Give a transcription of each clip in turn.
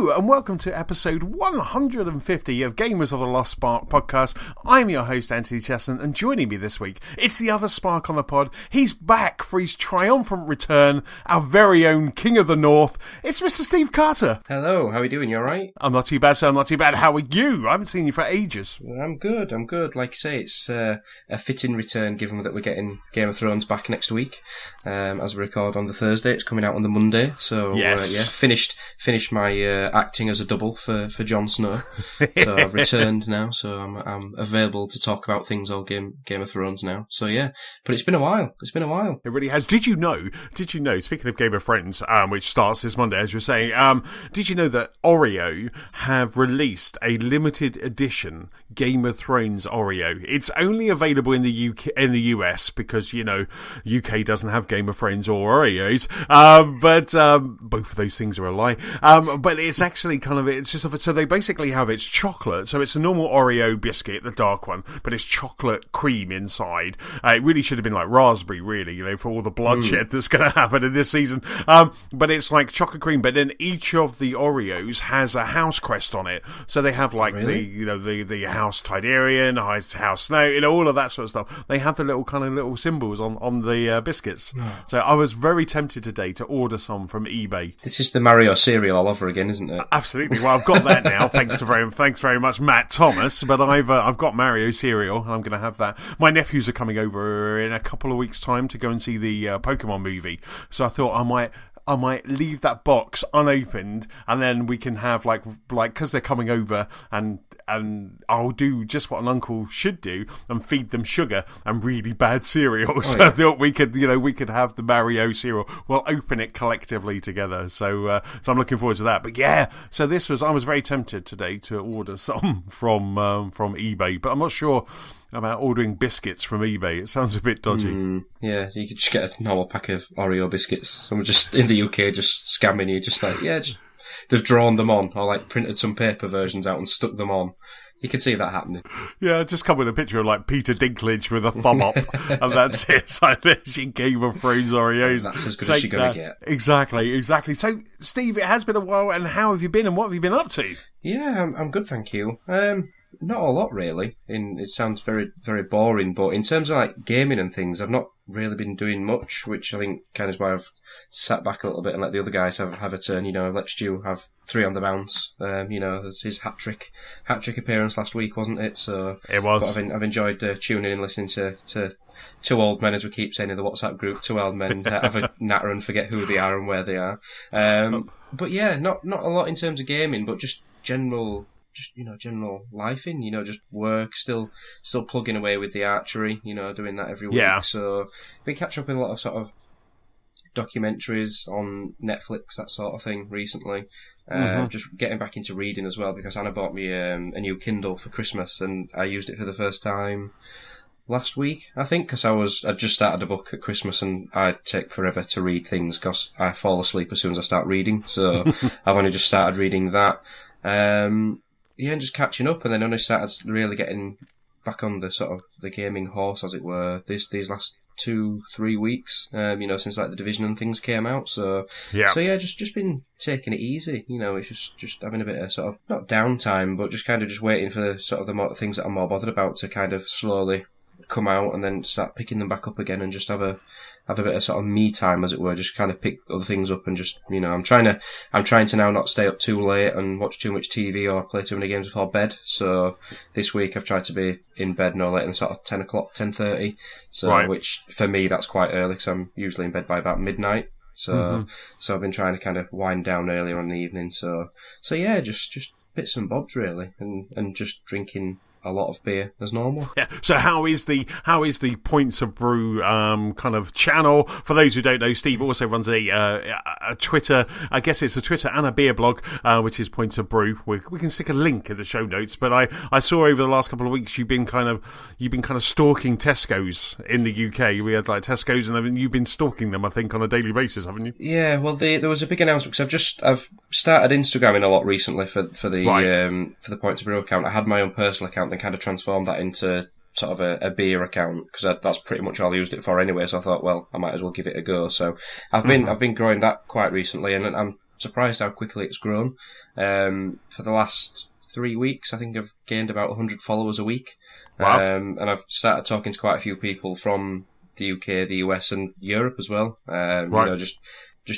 Hello and welcome to episode 150 of Gamers of the Lost Spark podcast. I'm your host Antony and joining me this week, it's the other Spark on the pod. He's back for his triumphant return, our very own King of the North. It's Mr. Steve Carter. Hello, how are you doing? You alright? I'm not too bad, sir. I'm not too bad. How are you? I haven't seen you for ages. I'm good. Like you say, it's a fitting return given that we're getting Game of Thrones back next week. As we record on the Thursday, it's coming out on the Monday. So yes. Finished my acting as a double for Jon Snow. So I've returned now, so I'm available to talk about things on Game of Thrones now. So yeah, but it's been a while. It really has. Did you know, speaking of Game of Thrones, which starts this Monday, as you're saying, did you know that Oreo have released a limited edition Game of Thrones Oreo? It's only available in the UK, in the US, because, you know, UK doesn't have Game of Thrones or Oreos, but both of those things are a lie. But it's actually so they basically have, it's chocolate, so it's a normal Oreo biscuit, the dark one, but it's chocolate cream inside. It really should have been like raspberry, really, you know, for all the bloodshed that's going to happen in this season. But it's like chocolate cream, but then each of the Oreos has a house crest on it. So they have like the House Tidarian, House Snow, you know, all of that sort of stuff. They have the little symbols on the biscuits. So I was very tempted today to order some from eBay. This is the Mario cereal all over again, isn't it? Absolutely. Well, I've got that now. Thanks very much, Matt Thomas. But I've got Mario cereal, and I'm going to have that. My nephews are coming over in a couple of weeks' time to go and see the Pokemon movie. So I thought I might leave that box unopened, and then we can have like because they're coming over, and I'll do just what an uncle should do and feed them sugar and really bad cereal. So I thought we could have the Mario cereal. We'll open it collectively together. So I'm looking forward to that. But yeah, so I was very tempted today to order some from eBay, but I'm not sure about ordering biscuits from eBay. It sounds a bit dodgy. Yeah, you could just get a normal pack of Oreo biscuits. Someone just in the UK just scamming you, just like, they've drawn them on, or like printed some paper versions out and stuck them on. You can see that happening. Yeah, just come with a picture of like Peter Dinklage with a thumb up, and that's it. It's like, there's your Game of Thrones Oreos. That's as good as you're going to get. Exactly. So, Steve, it has been a while, and how have you been, and what have you been up to? Yeah, I'm good, thank you. Not a lot, really. It sounds very, very boring, but in terms of like gaming and things, I've not really been doing much, which I think kind of is why I've sat back a little bit and let the other guys have a turn. You know, I've let Stu have 3 on the bounce. You know, there's his hat trick appearance last week, wasn't it? So it was. But I've enjoyed tuning in and listening to two old men, as we keep saying in the WhatsApp group. Two old men have a natter and forget who they are and where they are. But yeah, not a lot in terms of gaming, but just general life just work, still plugging away with the archery, doing that every week. Yeah. So been catching up with a lot of sort of documentaries on Netflix, that sort of thing recently. Just getting back into reading as well, because Anna bought me a new Kindle for Christmas, and I used it for the first time last week, I think, because I'd just started a book at Christmas, and I take forever to read things because I fall asleep as soon as I start reading. So I've only just started reading that. And just catching up, and then only started really getting back on the sort of the gaming horse, as it were, these last 2-3 weeks, since like the Division and things came out. So just been taking it easy. It's just having a bit of sort of, not downtime, but just kind of just waiting for sort of the more things that I'm more bothered about to kind of slowly come out, and then start picking them back up again, and just have a bit of sort of me time, as it were, just kind of pick other things up, and just, I'm trying to now not stay up too late and watch too much TV or play too many games before bed. So this week I've tried to be in bed no later than sort of 10 o'clock, 10:30. So, right. Which for me, that's quite early, because I'm usually in bed by about midnight. So, so I've been trying to kind of wind down earlier in the evening. So yeah, just bits and bobs really, and just drinking a lot of beer as normal. Yeah. So how is the Points of Brew kind of channel? For those who don't know, Steve also runs a Twitter. I guess it's a Twitter and a beer blog, which is Points of Brew. We can stick a link in the show notes. But I saw over the last couple of weeks you've been kind of stalking Tesco's in the UK. We had like Tesco's, and you've been stalking them, I think, on a daily basis, haven't you? Yeah. Well, there was a big announcement, because I've started Instagramming a lot recently for the Points of Brew account. I had my own personal account, then kind of transformed that into sort of a beer account, because that's pretty much all I used it for anyway. So I thought, well, I might as well give it a go. So I've been growing that quite recently, and I'm surprised how quickly it's grown. For the last 3 weeks, I think I've gained about 100 followers a week. Wow. And I've started talking to quite a few people from the UK, the US, and Europe as well. Right. You know, just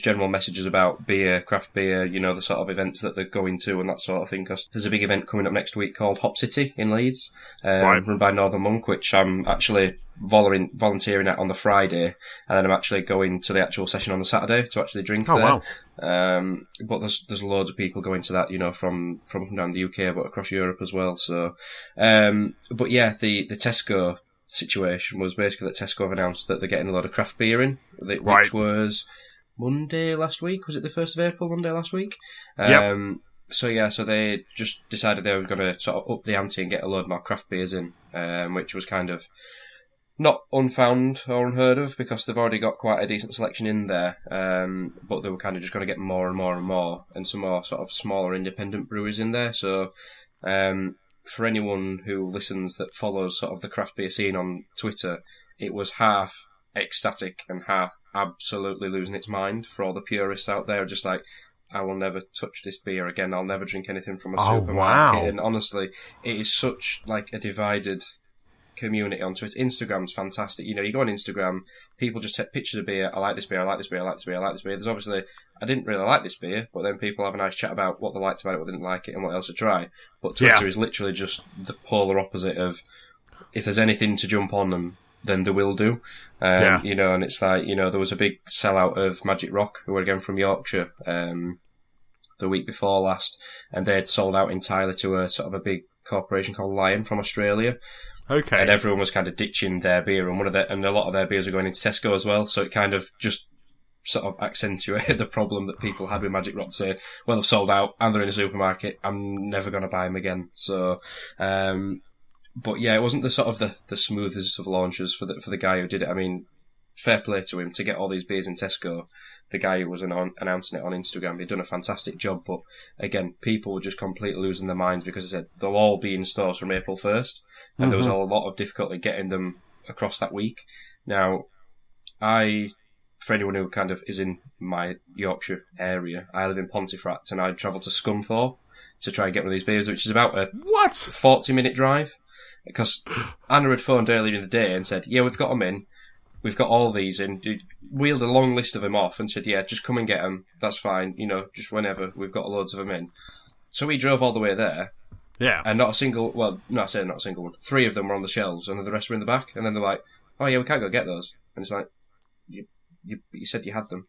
general messages about beer, craft beer, you know, the sort of events that they're going to and that sort of thing. Because there's a big event coming up next week called Hop City in Leeds, run by Northern Monk, which I'm actually volunteering at on the Friday, and then I'm actually going to the actual session on the Saturday to actually drink there. Wow. But there's loads of people going to that, you know, from up and down the UK, but across Europe as well. So, but yeah, the Tesco situation was basically that Tesco have announced that they're getting a lot of craft beer in, which was Monday last week. Was it the 1st of April, Monday last week? Yep. So they just decided they were going to sort of up the ante and get a load more craft beers in, which was kind of not unfound or unheard of because they've already got quite a decent selection in there. But they were kind of just going to get more and more and more, and some more sort of smaller independent breweries in there. So, for anyone who listens that follows sort of the craft beer scene on Twitter, it was half ecstatic and half absolutely losing its mind for all the purists out there, just like, I will never touch this beer again, I'll never drink anything from a supermarket. Wow. And honestly, it is such like a divided community on Twitter. Instagram's fantastic. You know, you go on Instagram, people just take pictures of beer. I like this beer, I like this beer, I like this beer, I like this beer. There's obviously, I didn't really like this beer, but then people have a nice chat about what they liked about it, what they didn't like it, and what else to try. But Twitter is literally just the polar opposite of, if there's anything to jump on them, then they will do. You know, and it's like, you know, there was a big sellout of Magic Rock, who were again from Yorkshire, the week before last, and they had sold out entirely to a sort of a big corporation called Lion from Australia. Okay. And everyone was kind of ditching their beer, and a lot of their beers are going into Tesco as well, so it kind of just sort of accentuated the problem that people had with Magic Rock, say, well, they've sold out and they're in a supermarket, I'm never going to buy them again. So, but yeah, it wasn't the sort of the smoothest of launches for the guy who did it. I mean, fair play to him to get all these beers in Tesco. The guy who was announcing it on Instagram, he'd done a fantastic job. But again, people were just completely losing their minds because they said they'll all be in stores from April 1st, and there was a lot of difficulty getting them across that week. Now, for anyone who kind of is in my Yorkshire area, I live in Pontefract, and I travel to Scunthorpe to try and get one of these beers, which is about a 40-minute drive. Because Anna had phoned earlier in the day and said, yeah, we've got them in. We've got all these in. Wheeled a long list of them off and said, yeah, just come and get them. That's fine. You know, just whenever. We've got loads of them in. So we drove all the way there. Yeah. And not a single, well, no, I say not a single one. 3 of them were on the shelves and then the rest were in the back. And then they're like, oh yeah, we can't go get those. And it's like, you said you had them.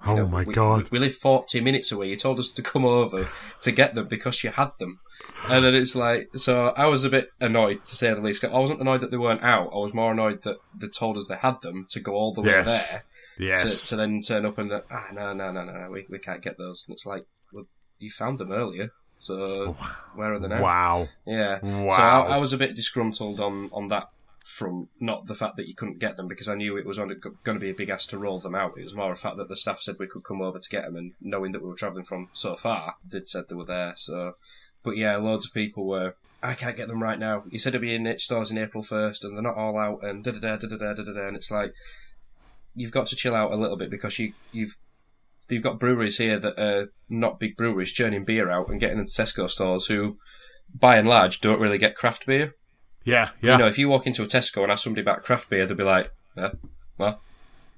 You know, my God. We live 40 minutes away. You told us to come over to get them because you had them. And then it's like, so I was a bit annoyed, to say the least. I wasn't annoyed that they weren't out. I was more annoyed that they told us they had them to go all the way there. Yes. To then turn up and, no, we can't get those. And it's like, well, you found them earlier. So where are they now? Wow. Yeah. Wow. So I was a bit disgruntled on that front, not the fact that you couldn't get them, because I knew it was going to be a big ask to roll them out. It was more a fact that the staff said we could come over to get them, and knowing that we were travelling from so far, they'd said they were there. So, but yeah, loads of people were, I can't get them right now. You said it'd be in stores in April 1st, and they're not all out, and da-da-da, and it's like, you've got to chill out a little bit, because you've got breweries here that are not big breweries churning beer out and getting them to Tesco stores who, by and large, don't really get craft beer. Yeah. You know, if you walk into a Tesco and ask somebody about craft beer, they'd be like, well,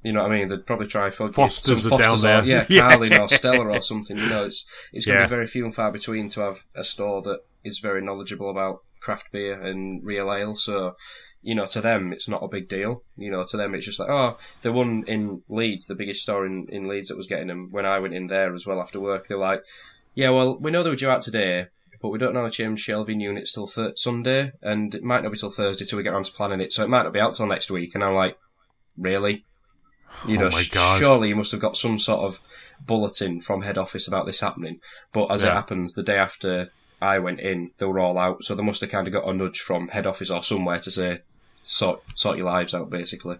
you know what I mean? They'd probably try Foster's are down there. Yeah, Carlin or Stella or something. You know, it's going to be very few and far between to have a store that is very knowledgeable about craft beer and real ale. So, you know, to them, it's not a big deal. You know, to them, it's just like, oh, the one in Leeds, the biggest store in Leeds that was getting them, when I went in there as well after work, they're like, yeah, well, we know they were due out today, but we don't know how to change shelving units till Sunday, and it might not be till Thursday till we get around to planning it, so it might not be out till next week. And I'm like, really? You know, surely you must have got some sort of bulletin from head office about this happening. But as it happens, the day after I went in, they were all out, so they must have kind of got a nudge from head office or somewhere to say, sort your lives out, basically.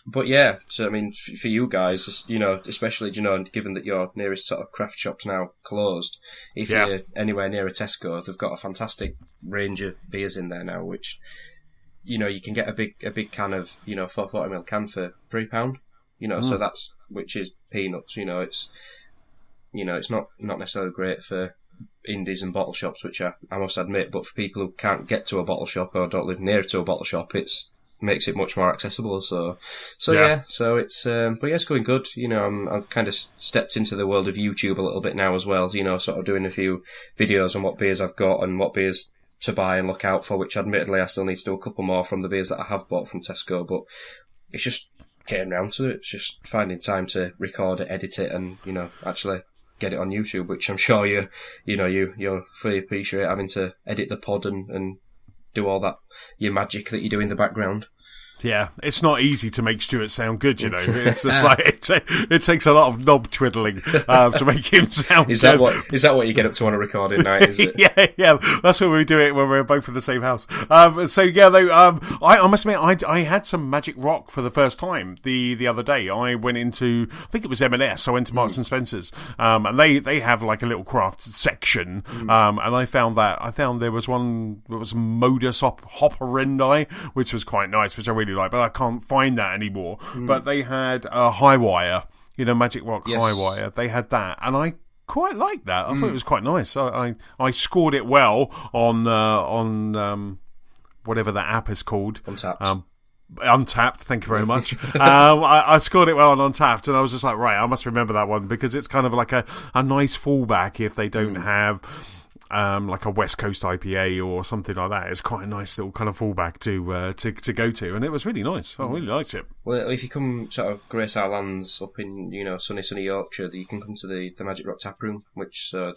But yeah, so I mean, for you guys, you know, especially, you know, given that your nearest sort of craft shop's now closed, if you're anywhere near a Tesco, they've got a fantastic range of beers in there now, which, you know, you can get a big can of, you know, 440ml can for £3, you know, so which is peanuts, you know, it's not necessarily great for indies and bottle shops, which I must admit, but for people who can't get to a bottle shop or don't live near to a bottle shop, makes it much more accessible. So it's, but yeah, it's going good. I've kind of stepped into the world of YouTube a little bit now as well, sort of doing a few videos on what beers I've got and what beers to buy and look out for, which admittedly I still need to do a couple more from the beers that I have bought from Tesco, but it's just getting round to it. It's just finding time to record it, edit it, and, actually get it on YouTube, which I'm sure you'll fully appreciate, having to edit the pod and do all that, your magic that you do in the background. Yeah, it's not easy to make Stuart sound good, It's just like it takes a lot of knob twiddling to make him sound Is good. that what you get up to on a recording night, is it? yeah. That's when we do it when we're both in the same house. I must admit, I had some Magic Rock for the first time the other day. I went into, I think it was M&S. I went to Marks and Spencer's, and they have like a little craft section. And I found there was one that was Modus Hopperendi, which was quite nice, which I really like, but I can't find that anymore. But they had High Wire, Magic Rock. Yes. High Wire. They had that, and I quite liked that. I thought it was quite nice. I scored it well on whatever that app is called. Untapped, thank you very much. I scored it well on Untapped, and I was just like, right, I must remember that one, because it's kind of like a nice fallback if they don't have like a West Coast IPA or something like that. It's quite a nice little kind of fallback to go to, and it was really nice. I really liked it. Well, if you come sort of Grace Our Lands up in sunny Yorkshire, you can come to the Magic Rock Tap Room, which they're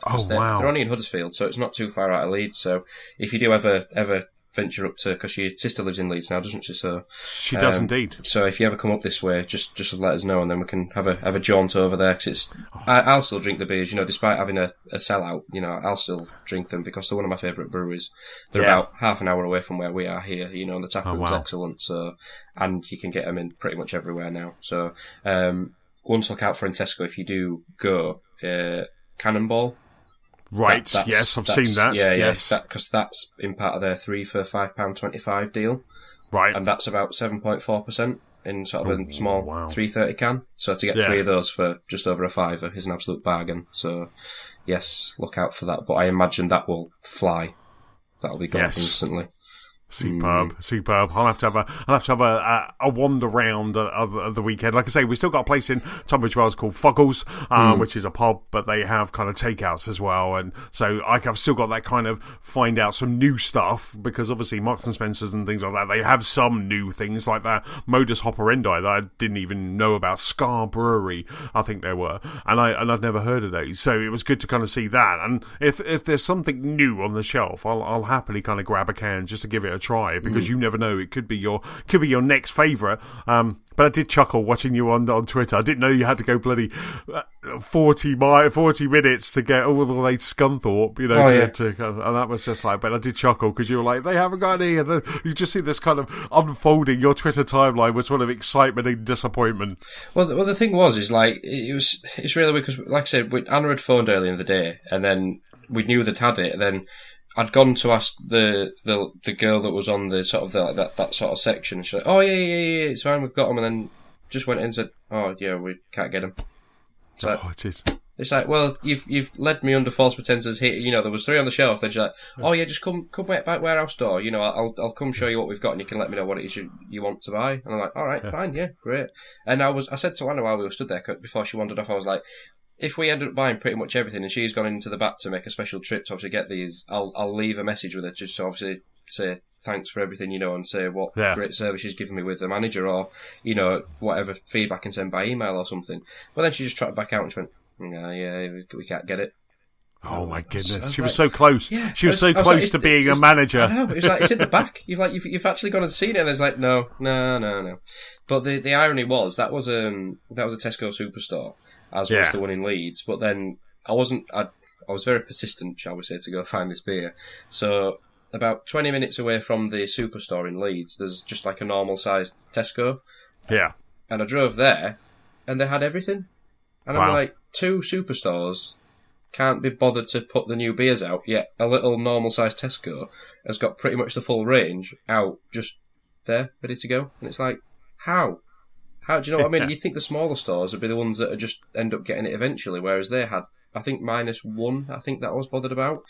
only in Huddersfield, so it's not too far out of Leeds. So if you do ever venture up to, because your sister lives in Leeds now, doesn't she? So she does indeed. So if you ever come up this way, just let us know, and then we can have a jaunt over there. Because I'll still drink the beers, despite having a sellout. I'll still drink them because they're one of my favourite breweries. They're about half an hour away from where we are here. And the tap room's excellent. So, and you can get them in pretty much everywhere now. So one to look out for in Tesco if you do go, Cannonball. Right, yes, I've seen that. Yeah, yes. Because that's in part of their 3 for £5.25 deal. Right. And that's about 7.4% in sort of a small 330 can. So to get 3 of those for just over a fiver is an absolute bargain. So, yes, look out for that. But I imagine that will fly. That'll be gone instantly. Superb. I'll have to have a wander round of the weekend. Like I say, we still got a place in Tunbridge Wells called Fuggles, which is a pub, but they have kind of takeouts as well. And so I've still got that kind of find out some new stuff, because obviously Marks and Spencer's and things like that, they have some new things like that. Modus Hopperendi that I didn't even know about. Scar Brewery, I think they were, and I'd never heard of those. So it was good to kind of see that. And if there's something new on the shelf, I'll happily kind of grab a can just to give it a try, because you never know, it could be your next favourite. But I did chuckle watching you on Twitter. I didn't know you had to go bloody 40 minutes to get all the way to Scunthorpe, and that was just like, but I did chuckle because you were like, they haven't got any, and you just see this kind of unfolding. Your Twitter timeline was full of excitement and disappointment. Well, the thing was like, it's really weird, because like I said, Anna had phoned earlier in the day, and then we knew they'd had it, and then I'd gone to ask the girl that was on the sort of that sort of section. She's like, "Oh yeah, it's fine, we've got them." And then just went in and said, "Oh yeah, we can't get them." It's like, well, you've led me under false pretenses here. There was 3 on the shelf. Then she's like, "Oh yeah, just come back warehouse door. I'll come show you what we've got, and you can let me know what it is you want to buy." And I'm like, "All right, fine, yeah, great." And I said to Anna while we were stood there before she wandered off, I was like, if we ended up buying pretty much everything and she's gone into the back to make a special trip to obviously get these, I'll leave a message with her just to obviously say thanks for everything, and say what great service she's given me with the manager, or, whatever feedback and send by email or something. But then she just trotted back out and she went, yeah, we can't get it. Oh my goodness! She was so close. Yeah, she was so close to being a manager. I know, but it's like, it's in the back. You've actually gone and seen it. And there's like no. But the irony was that was a Tesco Superstore, as was the one in Leeds. But then I was very persistent, shall we say, to go find this beer. So about 20 minutes away from the Superstore in Leeds, there's just like a normal sized Tesco. Yeah. And I drove there, and they had everything. And I'm like, 2 Superstores can't be bothered to put the new beers out, yet a little normal-sized Tesco has got pretty much the full range out, just there, ready to go. And it's like, how? How do you know what I mean? You'd think the smaller stores would be the ones that would just end up getting it eventually, whereas they had I think -1. I think that I was bothered about.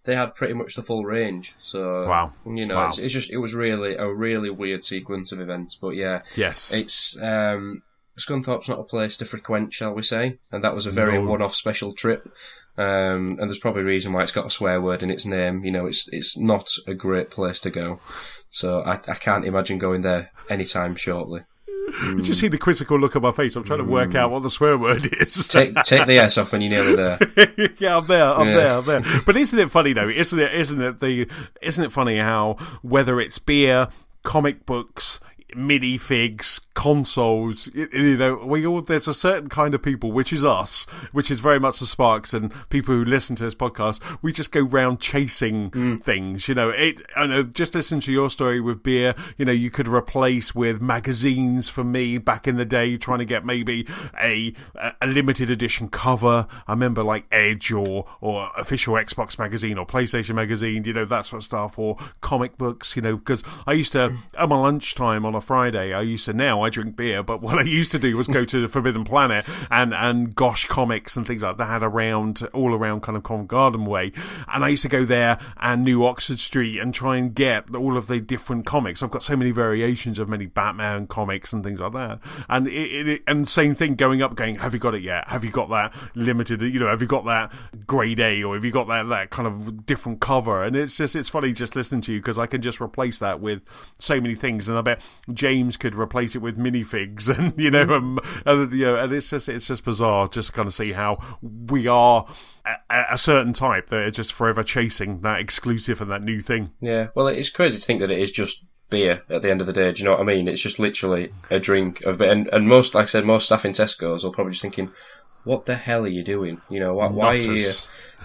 They had pretty much the full range. So wow, It's just, it was really a really weird sequence of events. But yeah, yes, it's Scunthorpe's not a place to frequent, shall we say? And that was a very one-off special trip. And there's probably a reason why it's got a swear word in its name. It's not a great place to go. So I can't imagine going there anytime shortly. Did you see the quizzical look on my face? I'm trying to work out what the swear word is. Take the S off when you're nearly there. Yeah, I'm there. But isn't it funny though? Isn't it funny how whether it's beer, comic books, minifigs, consoles, there's a certain kind of people, which is us, which is very much the Sparks and people who listen to this podcast. We just go round chasing things. I know. Just listen to your story with beer. You could replace with magazines for me back in the day, trying to get maybe a limited edition cover. I remember like Edge or official Xbox magazine or PlayStation magazine. That sort of stuff, or comic books. Because I used to at my lunchtime on a Friday, now I drink beer, but what I used to do was go to the Forbidden Planet and Gosh Comics and things like that all around kind of Covent Garden way, and I used to go there and New Oxford Street and try and get all of the different comics. I've got so many variations of many Batman comics and things like that, and and same thing going, have you got it yet? Have you got that limited? Have you got that grade A, or have you got that kind of different cover? And it's funny just listening to you, because I can just replace that with so many things, and I bet James could replace it with minifigs, and and it's just bizarre just to kind of see how we are a certain type that are just forever chasing that exclusive and that new thing. Yeah, well, it's crazy to think that it is just beer at the end of the day. Do you know what I mean? It's just literally a drink of beer, and most, like I said, most staff in Tesco's are probably just thinking, "What the hell are you doing? Why are you here?"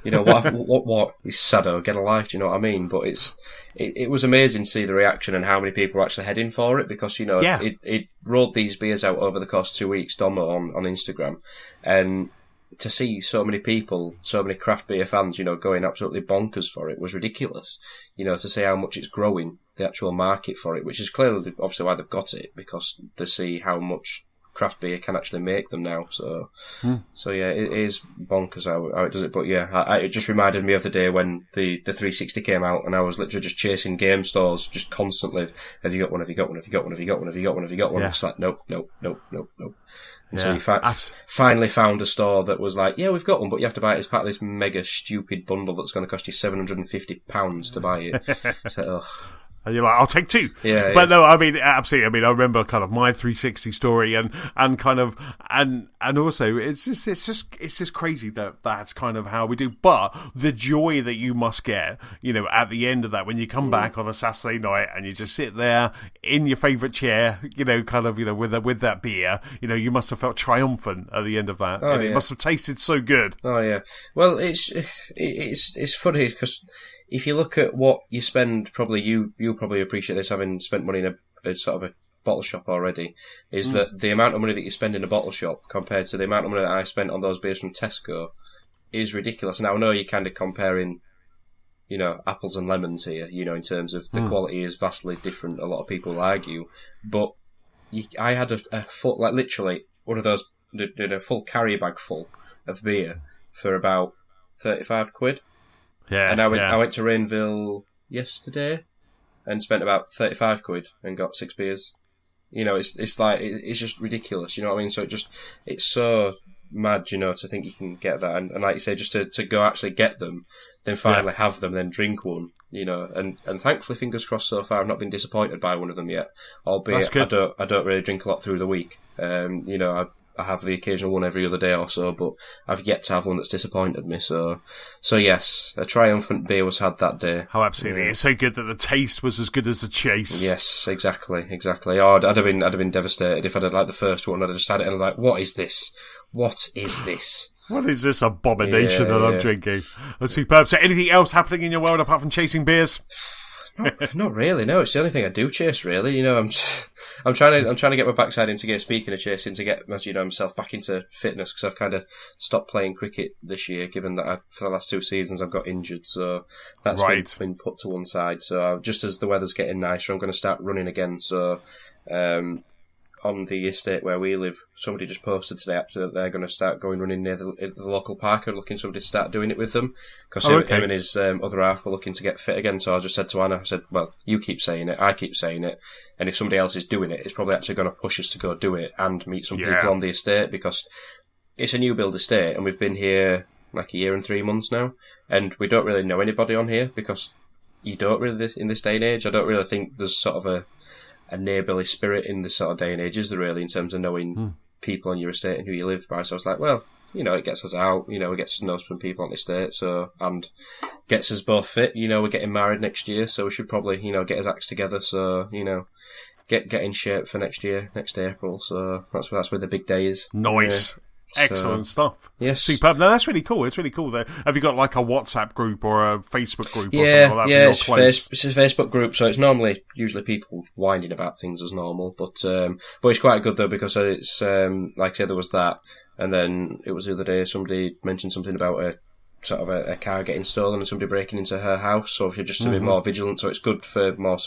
What is Sado? Get a life, do you know what I mean? But it was amazing to see the reaction and how many people were actually heading for it, because, it rolled these beers out over the course of 2 weeks, Domo on Instagram, and to see so many people, so many craft beer fans, going absolutely bonkers for it was ridiculous. To see how much it's growing, the actual market for it, which is clearly obviously why they've got it, because they see how much craft beer can actually make them now. So yeah, it is bonkers how it does it. But yeah, it just reminded me of the day when the 360 came out, and I was literally just chasing game stores just constantly. Have you got one? Have you got one? Have you got one? Have you got one? Have you got one? Have you got one? It's like nope. And so you finally found a store that was like, yeah, we've got one, but you have to buy it as part of this mega stupid bundle that's going to cost you £750 to buy it. It's like, ugh. And you're like, I'll take two. Yeah, but no, I mean, absolutely. I mean, I remember kind of my 360 story and also it's just crazy that that's kind of how we do. But the joy that you must get, at the end of that, when you come back on a Saturday night and you just sit there in your favourite chair, with that beer, you must have felt triumphant at the end of that. It must have tasted so good. Oh yeah. Well, it's funny because if you look at what you spend, probably you'll probably appreciate this, having spent money in a sort of a bottle shop already, is that the amount of money that you spend in a bottle shop compared to the amount of money that I spent on those beers from Tesco is ridiculous. Now I know you're kind of comparing, apples and lemons here, in terms of the quality is vastly different. A lot of people argue, but I had a full, like literally one of those, did a full carry bag full of beer for about 35 quid. Yeah, and I went to Rainville yesterday and spent about 35 quid and got 6 beers. It's like, it's just ridiculous, you know what I mean? So it's so mad, to think you can get that. And like you say, just to go actually get them, then finally have them, then drink one, and thankfully, fingers crossed, so far I've not been disappointed by one of them yet. Albeit I don't really drink a lot through the week. I have the occasional one every other day or so, but I've yet to have one that's disappointed me. So yes, a triumphant beer was had that day. Oh, absolutely! Yeah. It's so good that the taste was as good as the chase. Yes, exactly. Oh, I'd have been devastated if I'd had like the first one. I'd have just had it and like, what is this? What is this? What is this abomination that I'm drinking? That's superb. So, anything else happening in your world apart from chasing beers? Not really. No, it's the only thing I do chase. Really, I'm trying to get my backside into gear. Speaking of chasing, to get myself back into fitness, because I've kind of stopped playing cricket this year, given that for the last 2 seasons I've got injured. So that's been put to one side. So just as the weather's getting nicer, I'm going to start running again. So on the estate where we live, somebody just posted today actually that they're going to start going running near the local park and looking somebody to start doing it with them. Because him and his other half were looking to get fit again. So I just said to Anna, I said, well, you keep saying it, I keep saying it. And if somebody else is doing it, it's probably actually going to push us to go do it and meet some people on the estate, because it's a new build estate and we've been here like a year and 3 months now. And we don't really know anybody on here, because you don't really, in this day and age, I don't really think there's sort of a neighbourly spirit in this sort of day and age, is there really, in terms of knowing people on your estate and who you live by. So I was like, well, it gets us out, it gets us to know some people on the estate, so, and gets us both fit, we're getting married next year, so we should probably, get his acts together, so, get in shape for next year, next April, so that's where the big day is. Nice. Excellent stuff. Yes. Superb. No, that's really cool. It's really cool. There. Have you got like a WhatsApp group or a Facebook group or something like that? Yeah, it's a Facebook group, so it's usually people whining about things as normal, but it's quite good though, because it's, like I said, there was that, and then it was the other day somebody mentioned something about a car getting stolen and somebody breaking into her house, so you're just a bit more vigilant, so it's good for more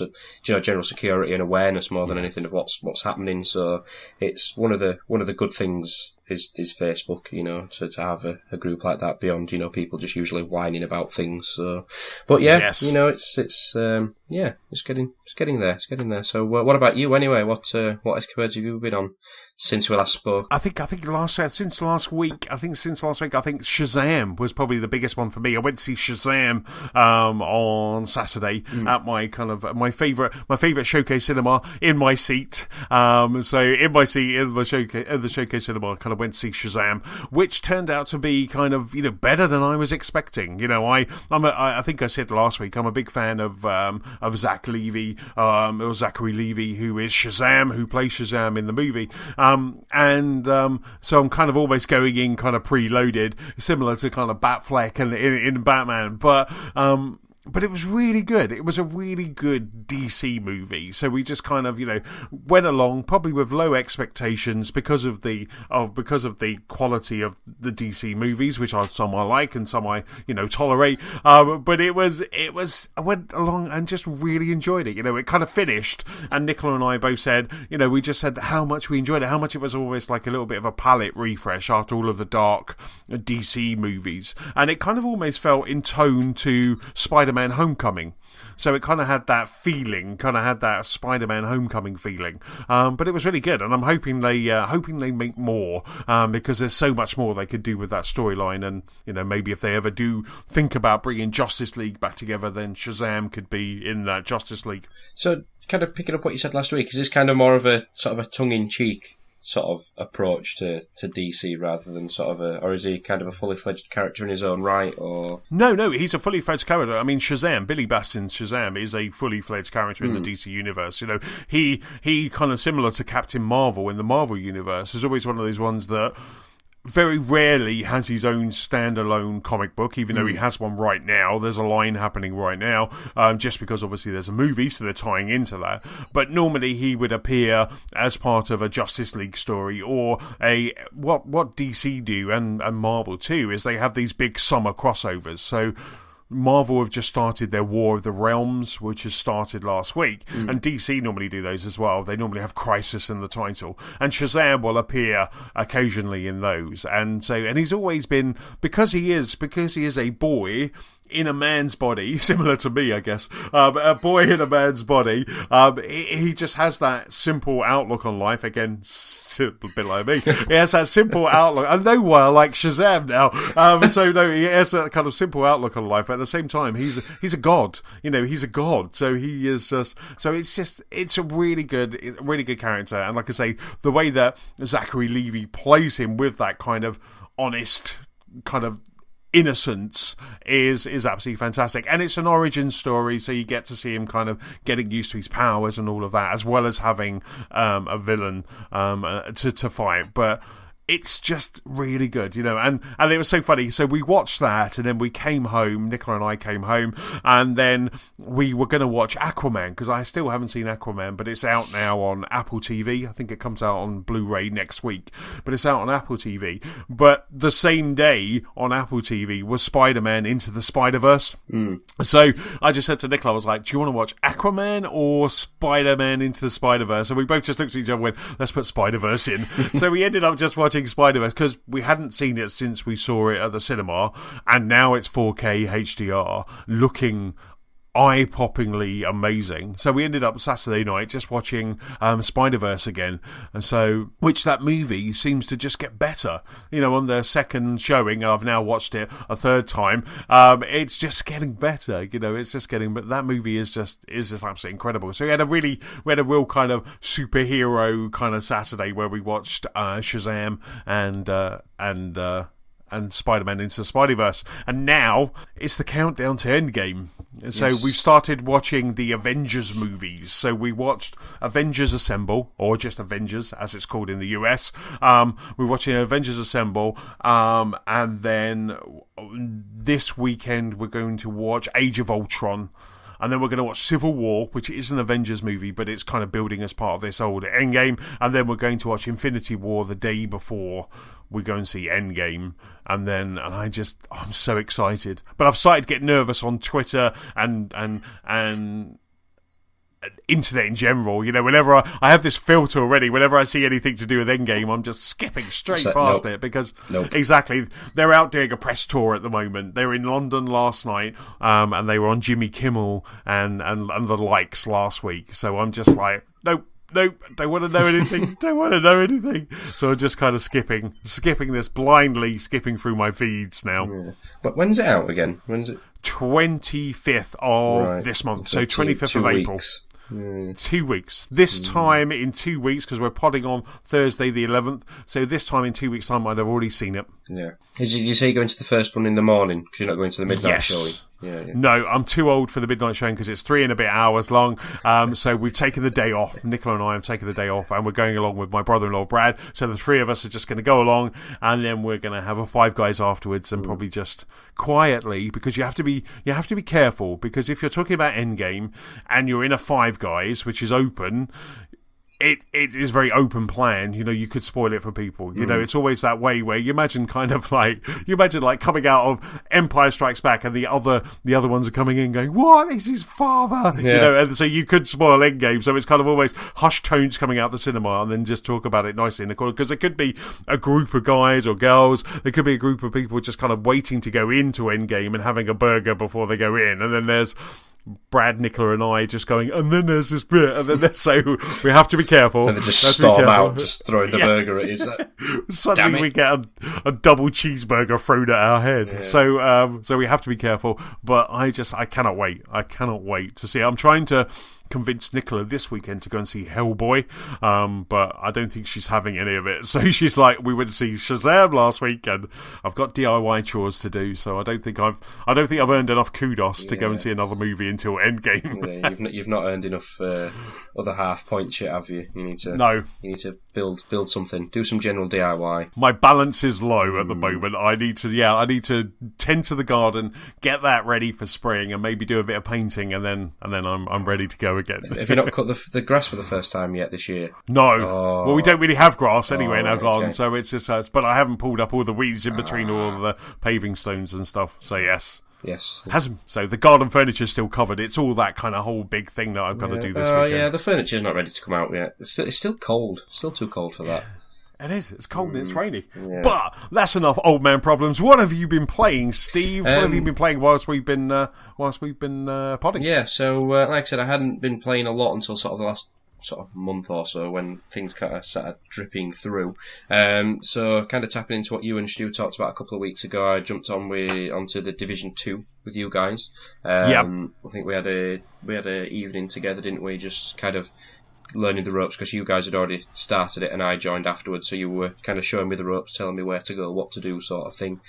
general security and awareness more than anything of what's happening. So it's one of the good things is Facebook, to have a group like that beyond, people just usually whining about things. So, but yes. It's getting there. So what about you anyway? What escapades have you been on since we last spoke? I think since last week, I think Shazam was probably the biggest one for me. I went to see Shazam on Saturday at my favourite showcase cinema, in my seat. So in my seat in the showcase cinema, I kind of went to see Shazam, which turned out to be kind of better than I was expecting. I think I said last week, I'm a big fan of Zach Levy, or Zachary Levy, who is Shazam, who plays Shazam in the movie. So I'm kind of almost going in kind of preloaded, similar to kind of Batfleck and in Batman, but it was really good. It was a really good DC movie. So we just kind of, went along probably with low expectations because of the quality of the DC movies, which some I like and some I, tolerate. But I went along and just really enjoyed it. It kind of finished, and Nicola and I both said, we just said how much we enjoyed it, how much it was always like a little bit of a palate refresh after all of the dark DC movies. And it kind of almost felt in tone to Spider-Man Homecoming. So it kind of had that feeling, kind of had that Spider-Man Homecoming feeling. But it was really good, and I'm hoping they make more, because there's so much more they could do with that storyline. And maybe if they ever do think about bringing Justice League back together, then Shazam could be in that Justice League. So, kind of picking up what you said last week, is this kind of more of a sort of a tongue-in-cheek sort of approach to DC rather than sort of or is he kind of a fully fledged character in his own right, or? No, he's a fully fledged character. I mean, Shazam, Billy Batson's Shazam is a fully fledged character in the DC universe. He kind of similar to Captain Marvel in the Marvel universe is always one of those ones that very rarely has his own standalone comic book, even though he has one right now. There's a line happening right now, just because obviously there's a movie, so they're tying into that. But normally he would appear as part of a Justice League story, or what DC do, and Marvel too, is they have these big summer crossovers. So Marvel have just started their War of the Realms, which has started last week, and DC normally do those as well. They normally have Crisis in the title, and Shazam will appear occasionally in those. And he's always been, because he is a boy in a man's body, similar to me, I guess, a boy in a man's body, he just has that simple outlook on life. Again, a bit like me. He has that simple outlook. I know why I like Shazam now. He has that kind of simple outlook on life. At the same time, he's a god. He's a god. So he is just. So it's a really good character. And like I say, the way that Zachary Levy plays him with that kind of honest kind of innocence is absolutely fantastic. And it's an origin story, so you get to see him kind of getting used to his powers and all of that, as well as having a villain to fight. But it's just really good, and it was so funny. So we watched that, and then we came home, Nicola and I came home, and then we were going to watch Aquaman, because I still haven't seen Aquaman, but it's out now on Apple TV. I think it comes out on Blu-ray next week, but it's out on Apple TV. But the same day on Apple TV was Spider-Man Into the Spider-Verse. So I just said to Nicola, I was like, do you want to watch Aquaman or Spider-Man Into the Spider-Verse? And we both just looked at each other and went, let's put Spider-Verse in. So we ended up just watching Spider-Verse, because we hadn't seen it since we saw it at the cinema, and now it's 4K HDR, looking eye-poppingly amazing. So we ended up Saturday night just watching Spider-Verse again, and so which that movie seems to just get better. On the second showing, I've now watched it a third time. It's just getting better. It's just getting. But that movie is just absolutely incredible. So we had a real kind of superhero kind of Saturday where we watched Shazam and Spider-Man Into the Spider-Verse, and now it's the countdown to Endgame. So we've started watching the Avengers movies. So we watched Avengers Assemble, or just Avengers as it's called in the US. We're watching Avengers Assemble, and then this weekend we're going to watch Age of Ultron. And then we're going to watch Civil War, which is an Avengers movie, but it's kind of building as part of this old Endgame. And then we're going to watch Infinity War the day before we go and see Endgame. And I'm so excited. But I've started to get nervous on Twitter and internet in general. Whenever I have this filter already, whenever I see anything to do with Endgame, I'm just skipping straight past it, because exactly, they're out doing a press tour at the moment. They were in London last night, and they were on Jimmy Kimmel and the likes last week. So I'm just like, nope, don't want to know anything. So I'm just kind of skipping this, blindly skipping through my feeds now. Yeah. But when's it out again? When's it? 25th of this month, so 25th of April. 2 weeks. This time in 2 weeks, because we're podding on Thursday the 11th, so this time in 2 weeks' time I'd have already seen it. Yeah. Did you say you're going to the first one in the morning, because you're not going to the midnight showing? Yeah. No, I'm too old for the midnight showing, because it's 3 and a bit hours long. So we've taken the day off. Nicola and I have taken the day off, and we're going along with my brother-in-law Brad. So the three of us are just going to go along, and then we're going to have a Five Guys afterwards, and probably just quietly, because you have to be careful, because if you're talking about Endgame and you're in a Five Guys, which is open, it is very open plan. You could spoil it for people. It's always that way where you imagine like coming out of Empire Strikes Back, and the other ones are coming in going, what is his father? Yeah. And so you could spoil Endgame. So it's kind of always hushed tones coming out of the cinema, and then just talk about it nicely in the corner, because there could be a group of guys or girls, there could be a group of people just kind of waiting to go into Endgame and having a burger before they go in, and then there's Brad, Nicola and I just going, and then there's this bit, and then so we have to be careful. And they just storm out, just throwing the burger at you. Suddenly we get a double cheeseburger thrown at our head. Yeah. So we have to be careful. But I cannot wait. I cannot wait to see it. I'm trying to convinced Nicola this weekend to go and see Hellboy, but I don't think she's having any of it. So she's like, we went to see Shazam last week, and I've got DIY chores to do, so I don't think I've earned enough kudos to go and see another movie until Endgame. Yeah, you've not earned enough other half points yet, have you? You need to build something, do some general DIY. My balance is low at the moment. I need to tend to the garden, get that ready for spring, and maybe do a bit of painting, and then I'm ready to go again. Have you not cut the grass for the first time yet this year? No. Oh. Well, we don't really have grass anyway in our garden, so it's just but I haven't pulled up all the weeds in between all of the paving stones and stuff. So yes. So the garden furniture's still covered. It's all that kind of whole big thing that I've got to do this weekend. Yeah, the furniture's not ready to come out yet. It's still cold. Still too cold for that. It is. It's cold and it's rainy. Yeah. But that's enough old man problems. What have you been playing, Steve? What have you been playing whilst we've been podding? Yeah. So like I said, I hadn't been playing a lot until sort of the last sort of month or so, when things kind of started dripping through. So kind of tapping into what you and Stu talked about a couple of weeks ago, I jumped onto the Division 2 with you guys. I think we had a evening together, didn't we? Just kind of learning the ropes, because you guys had already started it and I joined afterwards, so you were kind of showing me the ropes, telling me where to go, what to do, sort of thing.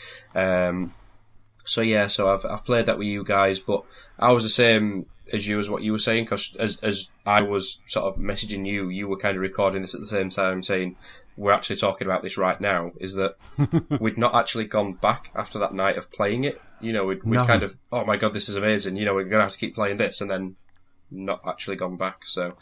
So I've played that with you guys, but I was the same as you as what you were saying, because as I was sort of messaging you, you were kind of recording this at the same time, saying we're actually talking about this right now. Is that we'd not actually gone back after that night of playing it. You know, we'd kind of, oh my god, this is amazing. You know, we're gonna have to keep playing this, and then not actually gone back. So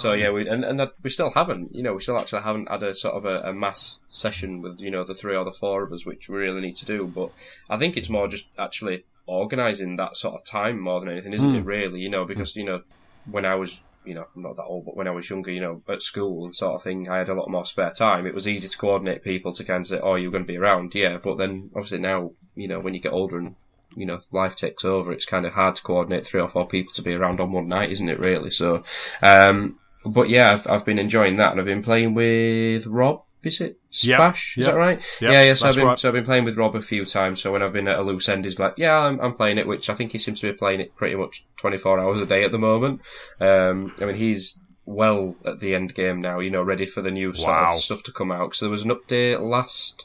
yeah, we still haven't. You know, we still actually haven't had a sort of a mass session with, you know, the 3 or the 4 of us, which we really need to do. But I think it's more just actually organising that sort of time more than anything, isn't it? Really, you know, because you know, when I was, you know, I'm not that old, but when I was younger, you know, at school and sort of thing, I had a lot more spare time. It was easy to coordinate people to kind of say, oh, you're going to be around, yeah. But then obviously now, you know, when you get older and, you know, life takes over, it's kind of hard to coordinate 3 or 4 people to be around on one night, isn't it, really? So, but yeah, I've been enjoying that, and I've been playing with Rob. Is it Splash? Is that right? Yeah. So I've been playing with Rob a few times. So when I've been at a loose end, he's like, "Yeah, I'm playing it," which I think he seems to be playing it pretty much 24 hours a day at the moment. I mean, he's well at the end game now. You know, ready for the new sort of stuff to come out. So there was an update last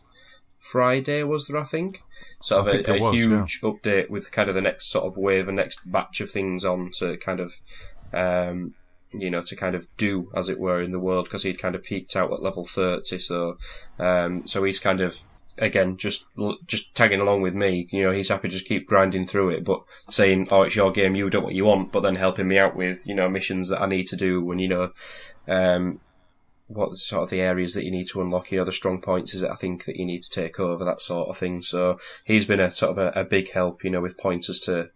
Friday, was there? I think. Sort of a huge update with kind of the next sort of wave and next batch of things on to kind of. You know, to kind of do, as it were, in the world, because he'd kind of peaked out at level 30, so he's kind of, again, just tagging along with me. You know, he's happy to just keep grinding through it, but saying, oh, it's your game, you do what you want, but then helping me out with, you know, missions that I need to do, and, you know, what sort of the areas that you need to unlock, you know, the strong points is it, I think, that you need to take over, that sort of thing. So he's been a sort of a big help, you know, with pointers to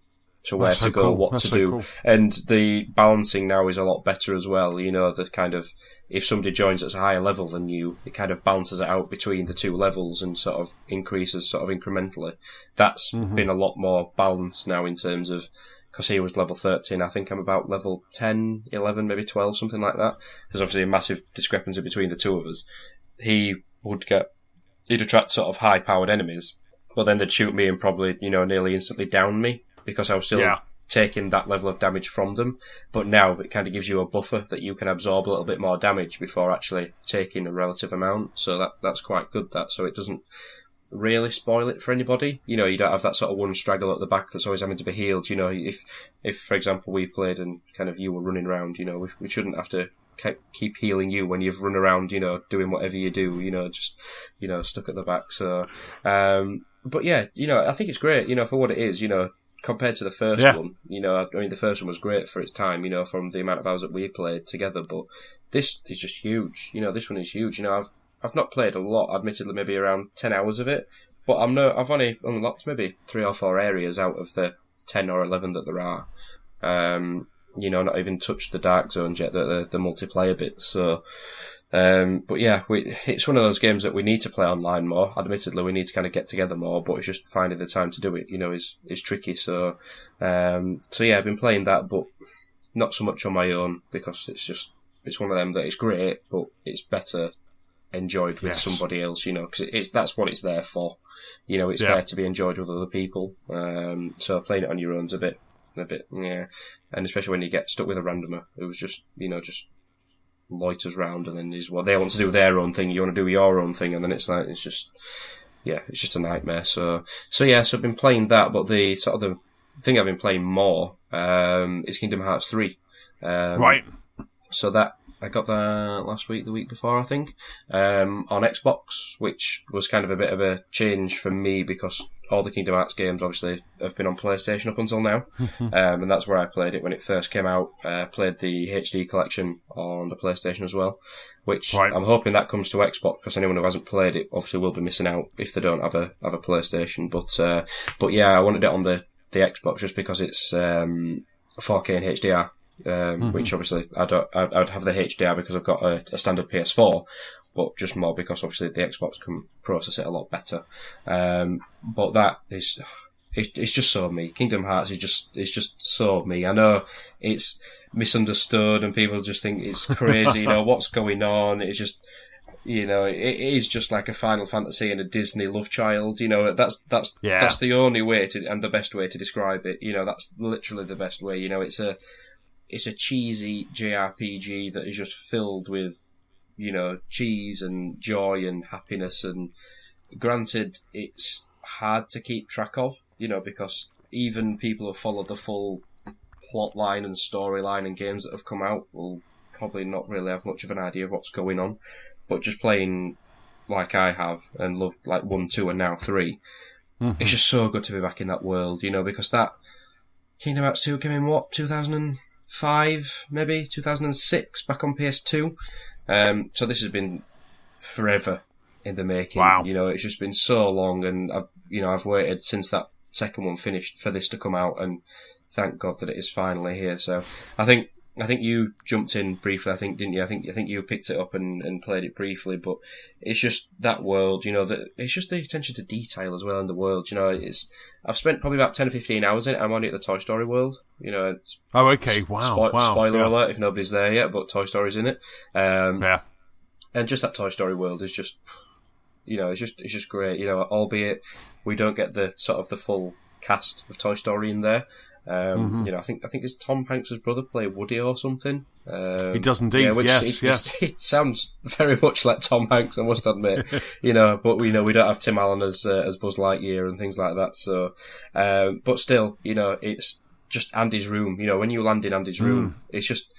where to go, what to do. Cool. And the balancing now is a lot better as well. You know, the kind of, if somebody joins at a higher level than you, it kind of balances it out between the 2 levels and sort of increases sort of incrementally. That's been a lot more balanced now in terms of, because he was level 13, I think I'm about level 10, 11, maybe 12, something like that. There's obviously a massive discrepancy between the 2 of us. He'd attract sort of high-powered enemies, but then they'd shoot me and probably, you know, nearly instantly down me, because I was still taking that level of damage from them. But now it kind of gives you a buffer that you can absorb a little bit more damage before actually taking a relative amount. So that's quite good, that. So it doesn't really spoil it for anybody. You know, you don't have that sort of one straggle at the back that's always having to be healed. You know, if for example, we played and kind of you were running around, you know, we shouldn't have to keep healing you when you've run around, you know, doing whatever you do, you know, just, you know, stuck at the back. So, but yeah, you know, I think it's great, you know, for what it is, you know, compared to the first one, you know, I mean, the first one was great for its time, you know, from the amount of hours that we played together, but this is just huge. You know, this one is huge. You know, I've not played a lot, admittedly, maybe around 10 hours of it, but I've only unlocked maybe 3 or 4 areas out of the 10 or 11 that there are. You know, not even touched the Dark Zones yet, the multiplayer bit. So, but yeah, it's one of those games that we need to play online more. Admittedly, we need to kind of get together more, but it's just finding the time to do it, you know, is tricky. So yeah, I've been playing that, but not so much on my own, because it's one of them that is great, but it's better enjoyed with somebody else, you know, because that's what it's there for. You know, it's there to be enjoyed with other people. So playing it on your own's a bit, yeah. And especially when you get stuck with a randomer who was just, you know, just loiters round, and then they want to do their own thing, you want to do your own thing, and then it's just a nightmare. So I've been playing that, but the sort of the thing I've been playing more is Kingdom Hearts 3. Right. So that I got that last week, the week before, I think, on Xbox, which was kind of a bit of a change for me, because all the Kingdom Hearts games obviously have been on PlayStation up until now, and that's where I played it when it first came out. Played the HD collection on the PlayStation as well, which I'm hoping that comes to Xbox, because anyone who hasn't played it obviously will be missing out if they don't have a PlayStation. But yeah, I wanted it on the Xbox just because it's 4K and HDR. Which obviously I'd have the HDR because I've got a standard PS4, but just more because obviously the Xbox can process it a lot better. But that is, it's just so me. Kingdom Hearts is just so me. I know it's misunderstood and people just think it's crazy, you know, what's going on. It's just, you know, it is just like a Final Fantasy and a Disney love child. You know, that's the only way to, and the best way to describe it. You know, that's literally the best way. You know, it's a cheesy JRPG that is just filled with, you know, cheese and joy and happiness. And granted, it's hard to keep track of, you know, because even people who follow the full plot line and storyline and games that have come out will probably not really have much of an idea of what's going on. But just playing like I have and loved like 1, 2 and now 3, it's just so good to be back in that world, because that Kingdom Hearts 2 came in, 2005, maybe 2006, back on PS2. So this has been forever in the making. Wow. It's just been so long, and I've waited since that second one finished for this to come out, and thank God that it is finally here. So I think you jumped in briefly, didn't you? I think you picked it up and played it briefly, but it's just that world, it's just the attention to detail as well in the world. I've spent probably about 10 or 15 hours in it. I'm only at the Toy Story world. Oh, okay. Wow. Spoiler alert if nobody's there yet, but Toy Story's in it. Yeah. And just that Toy Story world is just, it's just great. Albeit we don't get the sort of the full cast of Toy Story in there. I think it's Tom Hanks' brother play Woody or something. He does indeed. Yes. It sounds very much like Tom Hanks, I must admit. But we don't have Tim Allen as Buzz Lightyear and things like that. So, but still, it's just Andy's room. When you land in Andy's room, it's just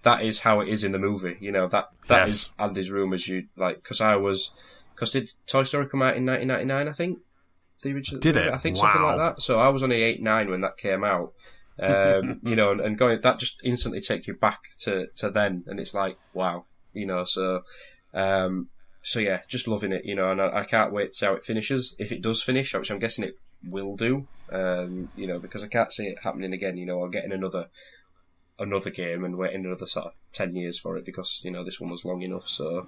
that is how it is in the movie. That is Andy's room as you like. Because did Toy Story come out in 1999? I think. The original, did it? I think something like that. So I was only 8, 9 when that came out. And going that just instantly takes you back to then, and it's like wow, So yeah, just loving it, and I can't wait to see how it finishes. If it does finish, which I'm guessing it will do, because I can't see it happening again. Or getting another game and waiting another sort of 10 years for it because this one was long enough. So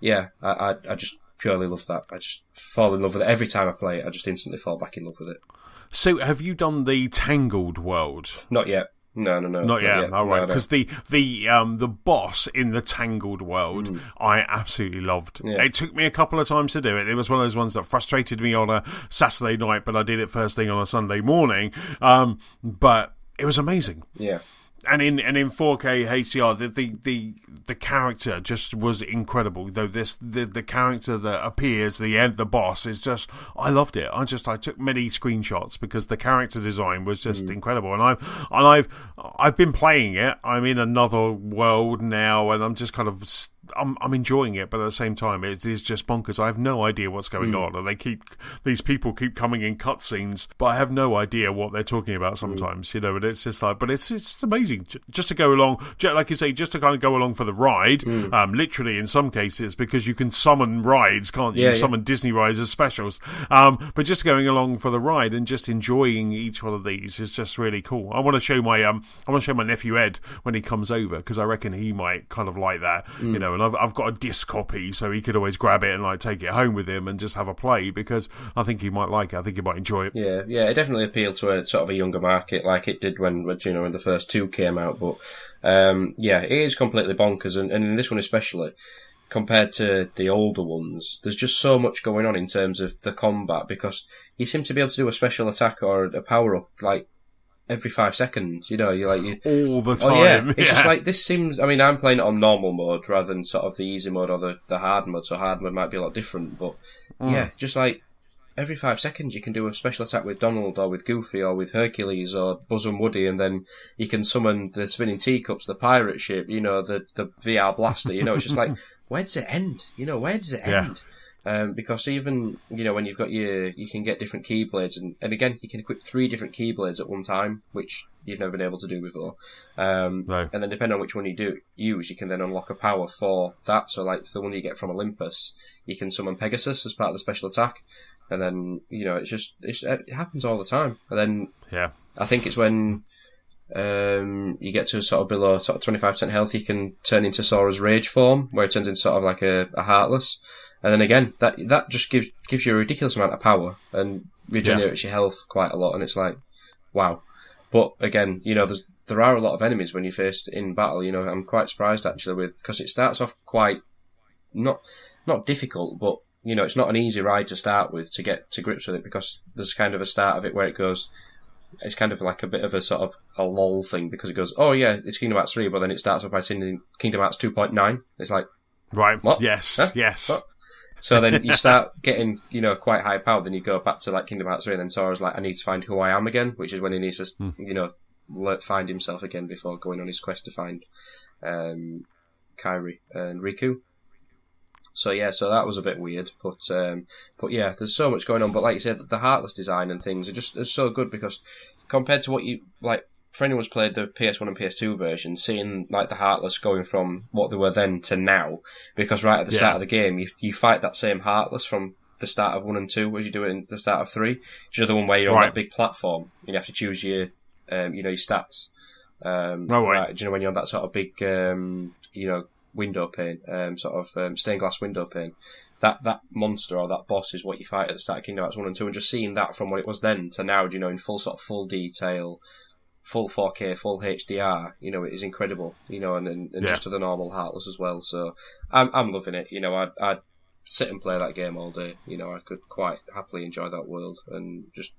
yeah, I just purely love that. I just fall in love with it. Every time I play it, I just instantly fall back in love with it. So, have you done the Tangled world? Not yet. No. Not yet. All right, because the boss in the Tangled world, I absolutely loved. Yeah. It took me a couple of times to do it. It was one of those ones that frustrated me on a Saturday night, but I did it first thing on a Sunday morning. But it was amazing. Yeah. And in 4K HDR, the character just was incredible. Though the character that appears, the boss is just, I loved it. I took many screenshots because the character design was just incredible. And I've been playing it. I'm in another world now, and I'm just kind of. I'm enjoying it, but at the same time, it is just bonkers. I have no idea what's going on, and these people keep coming in cutscenes, but I have no idea what they're talking about sometimes, and it's just like, but it's amazing just to go along, like you say, just to kind of go along for the ride, literally in some cases, because you can summon rides, can't you? Summon Disney rides as specials, but just going along for the ride and just enjoying each one of these is just really cool. I want to show my nephew Ed when he comes over, because I reckon he might kind of like that, and I've got a disc copy, so he could always grab it and take it home with him and just have a play, because I think he might like it. I think he might enjoy it. Yeah, it definitely appealed to a sort of a younger market, like it did when the first 2 came out. But it is completely bonkers, and in this one especially, compared to the older ones, there's just so much going on in terms of the combat, because you seem to be able to do a special attack or a power up every 5 seconds, you're all the time. Oh yeah, it's just like this seems. I mean, I'm playing it on normal mode rather than sort of the easy mode or the hard mode. So hard mode might be a lot different, but yeah, just like every 5 seconds you can do a special attack with Donald or with Goofy or with Hercules or Buzz and Woody, and then you can summon the spinning teacups, the pirate ship, the VR blaster. It's just like, where does it end? Where does it end? Because even, when you've got you can get different keyblades, and again, you can equip 3 different keyblades at one time, which you've never been able to do before. No. And then depending on which one you use, you can then unlock a power for that. So like the one you get from Olympus, you can summon Pegasus as part of the special attack. And then, it happens all the time. And then, I think it's when, you get to sort of below sort of 25% health, you can turn into Sora's rage form, where it turns into sort of like a Heartless. And then again, that just gives you a ridiculous amount of power and regenerates your health quite a lot. And it's like, wow. But again, there are a lot of enemies when you first in battle. I'm quite surprised actually because it starts off quite not difficult, but it's not an easy ride to start with to get to grips with it, because there's kind of a start of it where it goes. It's kind of like a bit of a sort of a lull thing, because it goes, oh yeah, it's Kingdom Hearts 3, but then it starts off by saying Kingdom Hearts 2.9. It's like, right, what? Yes, huh? yes. What? So then you start getting, quite high powered, then you go back to like Kingdom Hearts 3, and then Sora's like, I need to find who I am again, which is when he needs to, find himself again before going on his quest to find Kairi and Riku. So that was a bit weird, but yeah, there's so much going on. But like you said, the Heartless design and things are so good because compared to what you like, for anyone who's played the PS1 and PS2 version, seeing like the Heartless going from what they were then to now, because right at the start of the game, you fight that same Heartless from the start of 1 and 2 as you do it in the start of 3. Which is the one where you're on that big platform, and you have to choose your your stats. Right, do you know when you're on that sort of big window pane, stained glass window pane? That monster or that boss is what you fight at the start of Kingdom Hearts 1 and 2, and just seeing that from what it was then to now, in full detail, full 4K, full HDR, it is incredible, and just to the normal Heartless as well. So I'm loving it. I'd sit and play that game all day. I could quite happily enjoy that world and just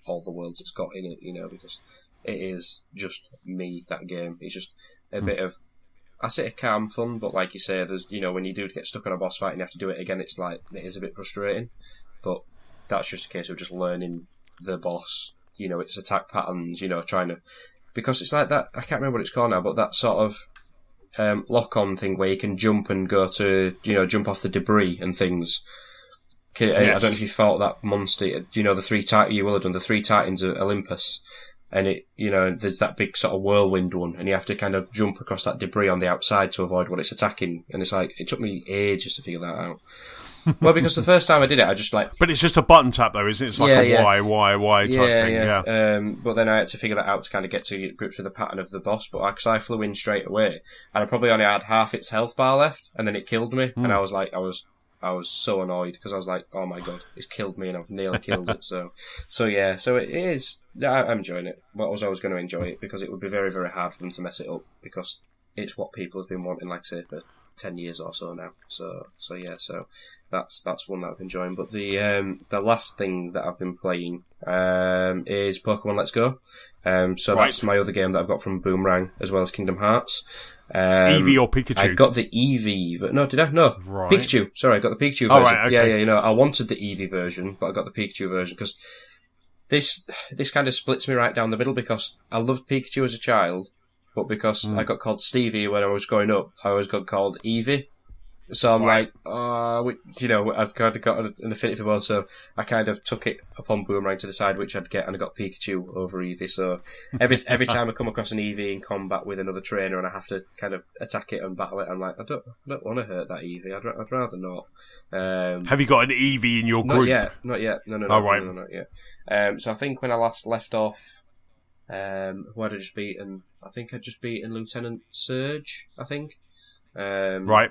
all the worlds it's got in it, because it is just me, that game. It's just a bit of, I say calm fun, but like you say, there's, when you do get stuck on a boss fight and you have to do it again, it's like, it is a bit frustrating. But that's just a case of just learning the boss, its attack patterns, trying to, because it's like that, I can't remember what it's called now, but that sort of lock-on thing where you can jump and go to, jump off the debris and things. Yes. I don't know if you fought that monster, the you will have done the 3 Titans of Olympus. And it, there's that big sort of whirlwind one, and you have to kind of jump across that debris on the outside to avoid what it's attacking. And it's like, it took me ages to figure that out. Well, because the first time I did it, I just like... But it's just a button tap, though, isn't it? It's like Y type thing, yeah. But then I had to figure that out to kind of get to grips with the pattern of the boss. But because I flew in straight away, and I probably only had half its health bar left, and then it killed me. And I was like, I was so annoyed, because I was like, oh my god, it's killed me, and I've nearly killed it. So it is... I'm enjoying it. Well, I was always going to enjoy it, because it would be very, very hard for them to mess it up, because it's what people have been wanting, like, say, for 10 years or so now. So that's one that I've been enjoying. But the last thing that I've been playing is Pokemon Let's Go. That's my other game that I've got from Boomerang, as well as Kingdom Hearts. Eevee or Pikachu? I got the Eevee, but no, did I? No. Right. Pikachu. Sorry, I got the Pikachu version. Oh, right, okay. Yeah, I wanted the Eevee version, but I got the Pikachu version, because this kind of splits me right down the middle, because I loved Pikachu as a child, but because I got called Stevie when I was growing up, I always got called Eevee. So I'm like, I've kind of got an affinity for both, so I kind of took it upon Boomerang to decide which I'd get, and I got Pikachu over Eevee. So every time I come across an Eevee in combat with another trainer and I have to kind of attack it and battle it, I'm like, I don't want to hurt that Eevee. I'd rather not. Have you got an Eevee in your group? Not yet. No. Oh, right. No, not yet. So I think when I last left off, who had I just beaten? I think I'd just beaten Lieutenant Surge, I think. Right.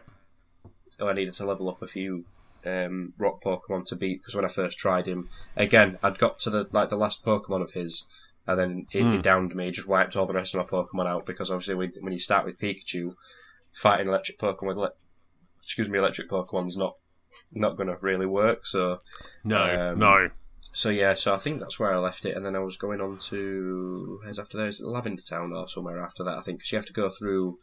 I needed to level up a few rock Pokemon to beat, because when I first tried him, again, I'd got to the last Pokemon of his, and then it downed me. It just wiped all the rest of my Pokemon out, because obviously when you start with Pikachu, fighting electric Pokemon with electric Pokemon's not going to really work. So no. So I think that's where I left it, and then I was going on to after there, is it Lavender Town or somewhere after that? I think, because you have to go through.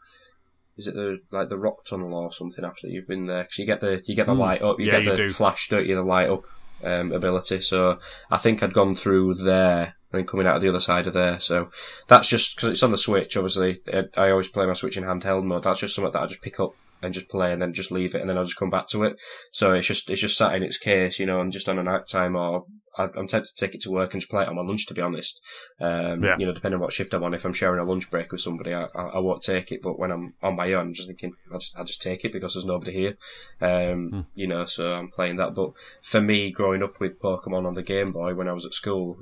Is it the rock tunnel or something after you've been there? Because you get the light up, you get the flash, don't you? The light up ability. So I think I'd gone through there and then coming out of the other side of there. So that's just because it's on the Switch. Obviously, I always play my Switch in handheld mode. That's just something that I just pick up and just play, and then just leave it, and then I'll just come back to it. So it's just sat in its case, and just on a night time, or I'm tempted to take it to work and just play it on my lunch, to be honest. Depending on what shift I'm on. If I'm sharing a lunch break with somebody, I won't take it, but when I'm on my own, I'm just thinking, I'll just take it because there's nobody here. So I'm playing that. But for me, growing up with Pokemon on the Game Boy when I was at school,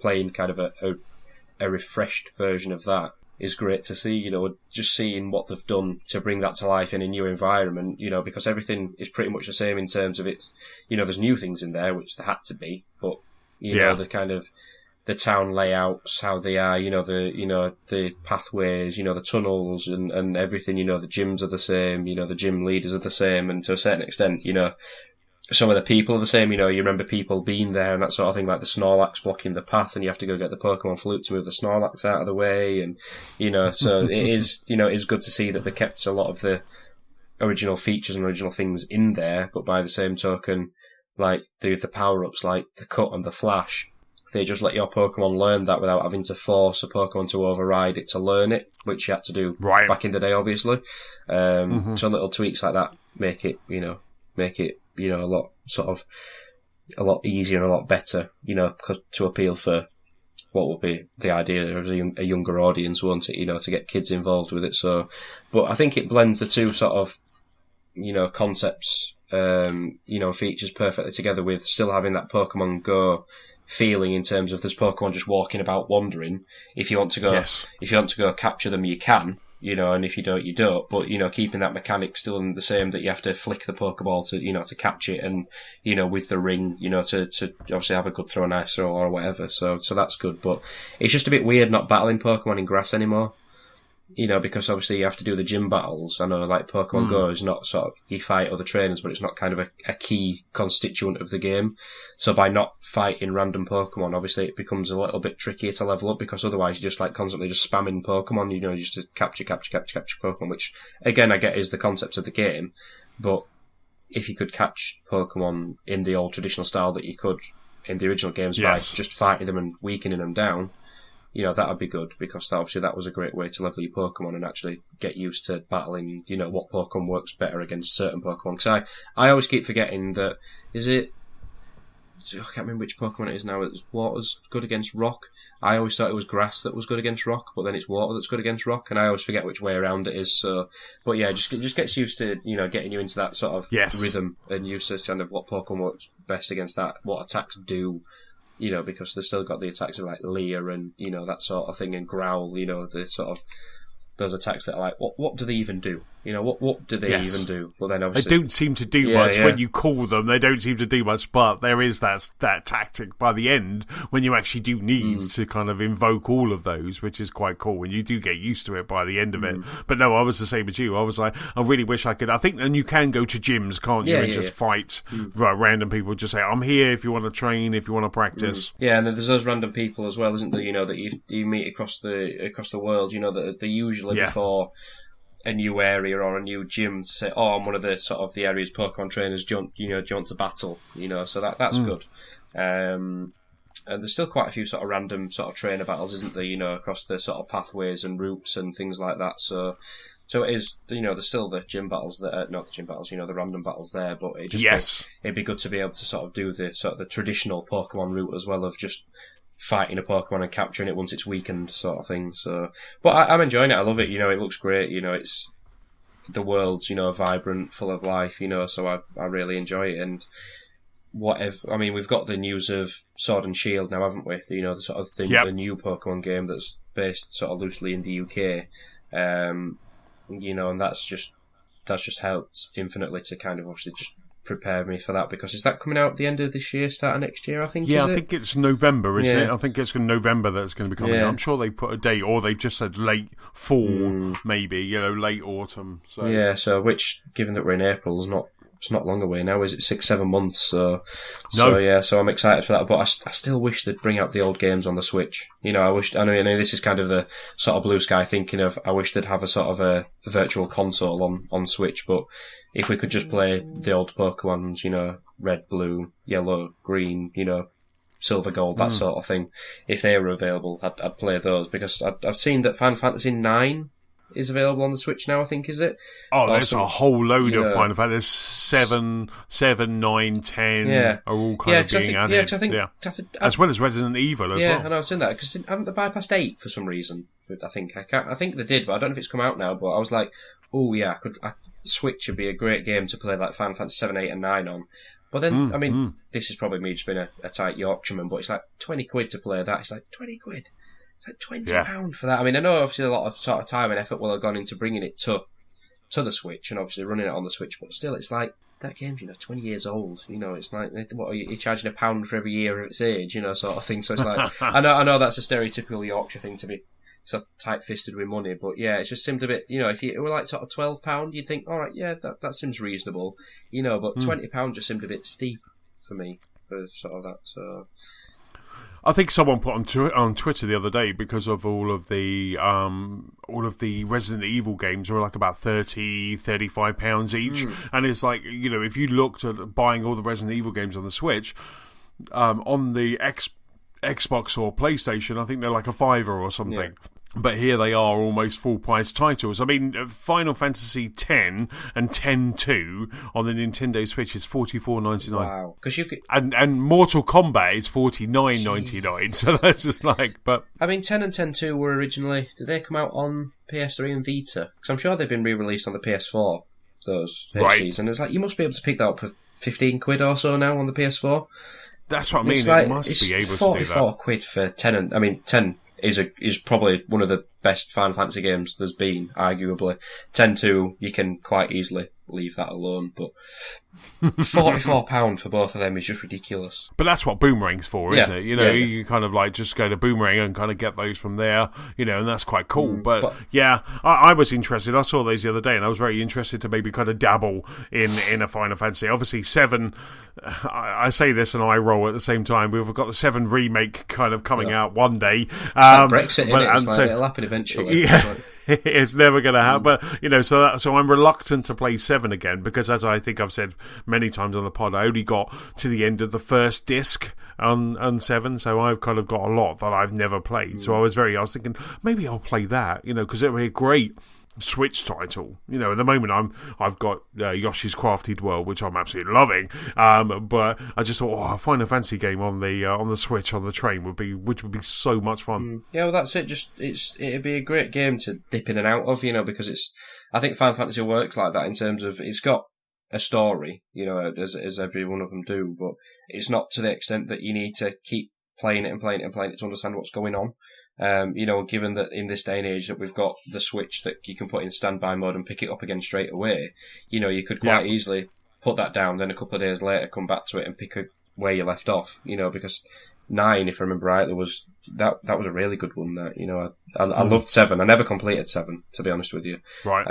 playing kind of a refreshed version of that is great to see, just seeing what they've done to bring that to life in a new environment, because everything is pretty much the same in terms of its, there's new things in there, which there had to be, but, the kind of, the town layouts, how they are, the pathways, the tunnels and everything, the gyms are the same, the gym leaders are the same, and to a certain extent, some of the people are the same, you remember people being there and that sort of thing, like the Snorlax blocking the path, and you have to go get the Pokemon flute to move the Snorlax out of the way, and, so it is, it's good to see that they kept a lot of the original features and original things in there, but by the same token, like, the power-ups, like the cut and the flash, they just let your Pokemon learn that without having to force a Pokemon to override it to learn it, which you had to do back in the day, obviously. So little tweaks like that make it a lot easier and a lot better, to appeal for what will be the idea of a younger audience, won't it? To get kids involved with it. So, but I think it blends the two sort of, concepts, features perfectly together with still having that Pokemon Go feeling in terms of there's Pokemon just walking about wandering. If you want to go capture them, you can. And if you don't, you don't. But, keeping that mechanic still the same, that you have to flick the Pokeball to catch it, and, with the ring, to obviously have a good throw, a nice throw or whatever. So that's good. But it's just a bit weird not battling Pokemon in grass anymore. Because obviously you have to do the gym battles. I know, like, Pokemon Go is not sort of, you fight other trainers, but it's not kind of a key constituent of the game. So by not fighting random Pokemon, obviously it becomes a little bit trickier to level up, because otherwise you're just like constantly just spamming Pokemon, just to capture Pokemon, which again I get is the concept of the game. But if you could catch Pokemon in the old traditional style that you could in the original games by just fighting them and weakening them down, that would be good, because obviously that was a great way to level your Pokemon and actually get used to battling, what Pokemon works better against certain Pokemon. Because I always keep forgetting that, I can't remember which Pokemon it is now. It's water's good against rock. I always thought it was grass that was good against rock, but then it's water that's good against rock, and I always forget which way around it is. So, but yeah, just gets used to, getting you into that sort of rhythm and used to kind of what Pokemon works best against that, what attacks do. Because they've still got the attacks of like Leer and, that sort of thing, and Growl, the sort of, those attacks that are like, what do they even do? What do they even do? Well, then obviously they don't seem to do much when you call them. They don't seem to do much, but there is that tactic by the end when you actually do need to kind of invoke all of those, which is quite cool, and you do get used to it by the end of it. But no, I was the same as you. I was like, I really wish I could. I think, and you can go to gyms, can't you, and just fight random people. Just say, I'm here if you want to train, if you want to practice. Yeah, and then there's those random people as well, isn't there? That you meet across the world. That they usually before a new area or a new gym to say, I'm one of the sort of the area's Pokemon trainers. Do you want to battle? So that's good. And there's still quite a few sort of random sort of trainer battles, isn't there? Across the sort of pathways and routes and things like that. So it is, there's still the gym battles that not the gym battles, the random battles there. But it'd be good to be able to sort of do the sort of the traditional Pokemon route as well, of just fighting a Pokemon and capturing it once it's weakened, sort of thing. So, but I'm enjoying it. I love it. It looks great. It's the world's vibrant, full of life. So I really enjoy it. And whatever. I mean, we've got the news of Sword and Shield now, haven't we? The sort of thing, the new Pokemon game that's based sort of loosely in the UK. And that's just helped infinitely to kind of obviously just prepare me for that, because is that coming out at the end of this year, start of next year, I think? I think it's November, isn't it? I think it's in November that it's going to be coming out. I'm sure they put a date, or they've just said late fall, maybe, late autumn. So. So which, given that we're in April, it's not long away now, is it? 6-7 months? So I'm excited for that. But I still wish they'd bring out the old games on the Switch. I know this is kind of the sort of blue sky thinking of, I wish they'd have a sort of a virtual console on Switch, but if we could just play the old Pokemons, red, blue, yellow, green, silver, gold, that sort of thing, if they were available, I'd play those, because I've seen that Final Fantasy 9 is available on the Switch now, I think, is it? There's a whole load of Final Fantasy. There's 7, 9, 10 are all kind of being added. As well as Resident Evil as well. Yeah, I know, I've seen that, because haven't they bypassed 8 for some reason? I think they did, but I don't know if it's come out now, but I was like, Switch would be a great game to play like Final Fantasy 7, 8 and 9 on. But then, this is probably me just being a tight Yorkshireman, but it's like 20 quid to play that. It's like 20 quid. It's like £20 for that. I mean, I know obviously a lot of sort of time and effort will have gone into bringing it to the Switch and obviously running it on the Switch, but still, it's like, that game's, 20 years old. It's like, what are you charging £1 for every year of its age, sort of thing. So it's like, I know that's a stereotypical Yorkshire thing to be so tight-fisted with money, but yeah, it just seemed a bit, if it were like sort of £12, you'd think, alright, yeah, that seems reasonable, but £20 just seemed a bit steep for me, for sort of that, so... I think someone put on Twitter the other day, because of all of the Resident Evil games are like about £30-35 each, and it's like, if you looked at buying all the Resident Evil games on the Switch, on the Xbox or PlayStation, I think they're like a $5 or something. Yeah. But here they are almost full-price titles. I mean, Final Fantasy X and X-2 on the Nintendo Switch is $44.99. Wow. Because you could... And Mortal Kombat is $49.99. So that's just like... But I mean, X and X-2 were originally... Did they come out on PS3 and Vita? Because I'm sure they've been re-released on the PS4, those HDs. Right. And it's like, you must be able to pick that up for £15 or so now on the PS4. That's what I mean. It must be able to do that. 44 quid for 10 and... I mean, 10... is probably one of the best Final Fantasy games there's been, arguably. X-2, you can quite easily leave that alone, but £44 for both of them is just ridiculous. But that's what Boomerang's for, isn't it? You know, you kind of like just go to Boomerang and kind of get those from there, you know, and that's quite cool. But yeah, I was interested. I saw those the other day, and I was very interested to maybe kind of dabble in a Final Fantasy. Obviously, 7, I say this and I roll at the same time. We've got the 7 remake kind of coming out one day. It's like Brexit, isn't it? It's like, it'll happen eventually. Yeah. It's never going to happen. But, you know, so I'm reluctant to play 7 again because, as I think I've said many times on the pod, I only got to the end of the first disc on 7, so I've kind of got a lot that I've never played. So I was thinking, maybe I'll play that, you know, because it would be a great Switch title. You know, at the moment I've got Yoshi's Crafted World, which I'm absolutely loving. But I just thought, a Final Fantasy game on the Switch on the train would be so much fun. Yeah, well, that's it. It'd be a great game to dip in and out of, you know, because I think Final Fantasy works like that in terms of it's got a story, you know, as every one of them do, but it's not to the extent that you need to keep playing it to understand what's going on. You know, given that in this day and age that we've got the Switch that you can put in standby mode and pick it up again straight away, you know, you could quite easily put that down, then a couple of days later come back to it and pick where you left off, you know, because 9, if I remember rightly, was a really good one. That, you know, I loved 7. I never completed 7, to be honest with you. Right.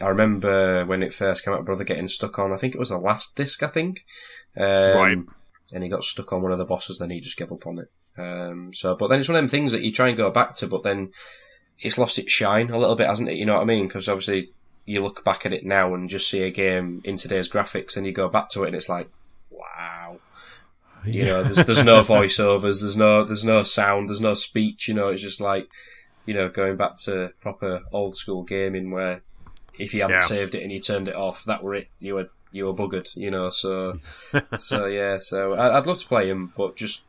I remember when it first came out, brother getting stuck on, I think it was the last disc, I think. Right. And he got stuck on one of the bosses, then he just gave up on it. But then it's one of them things that you try and go back to, but then it's lost its shine a little bit, hasn't it? You know what I mean? Because obviously you look back at it now and just see a game in today's graphics, and you go back to it and it's like, wow. You know, there's no voiceovers, there's no sound, there's no speech. You know, it's just like, you know, going back to proper old school gaming where if you hadn't saved it and you turned it off, that were it. You were buggered. You know, so I'd love to play him, but just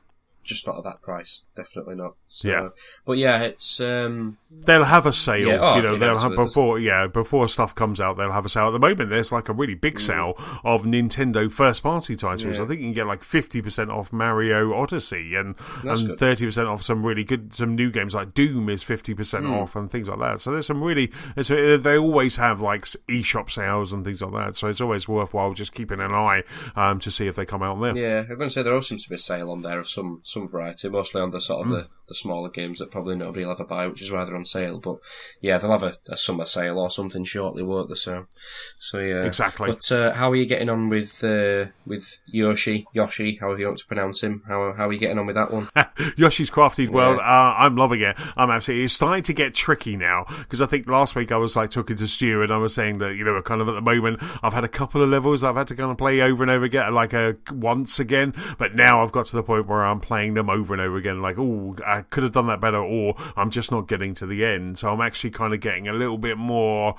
not at that price. Definitely not. So, but yeah, it's they'll have a sale. You know, they'll have before stuff comes out. They'll have a sale. At the moment, there's like a really big sale of Nintendo first party titles. I think you can get like 50% off Mario Odyssey and 30% off some new games like Doom is 50% off and things like that. So there's some really they always have like eShop sales and things like that. So it's always worthwhile just keeping an eye to see if they come out on there. Yeah, I'm going to say there also seems to be a sale on there of some variety, mostly on the sort of the smaller games that probably nobody will ever buy, which is why they're on sale. But yeah, they'll have a summer sale or something shortly, won't they? So yeah, exactly. But how are you getting on with Yoshi, however you want to pronounce him? How are you getting on with that one? Yoshi's Crafted World. I'm loving it. It's starting to get tricky now, because I think last week I was like talking to Stu and I was saying that, you know, kind of at the moment I've had a couple of levels I've had to kind of play over and over again, like once again, but now I've got to the point where I'm playing them over and over again, like, oh, I could have done that better, or I'm just not getting to the end. So I'm actually kind of getting a little bit more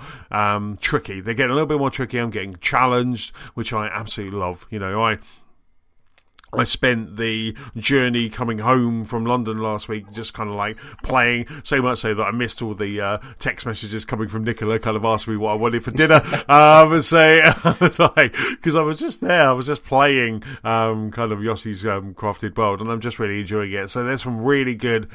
tricky. They're getting a little bit more tricky. I'm getting challenged, which I absolutely love. You know, I spent the journey coming home from London last week just kind of like playing, so much so that I missed all the text messages coming from Nicola, kind of asking me what I wanted for dinner. And so I was like, because I was just there, I was just playing kind of Yossi's Crafted World, and I'm just really enjoying it. So there's some really good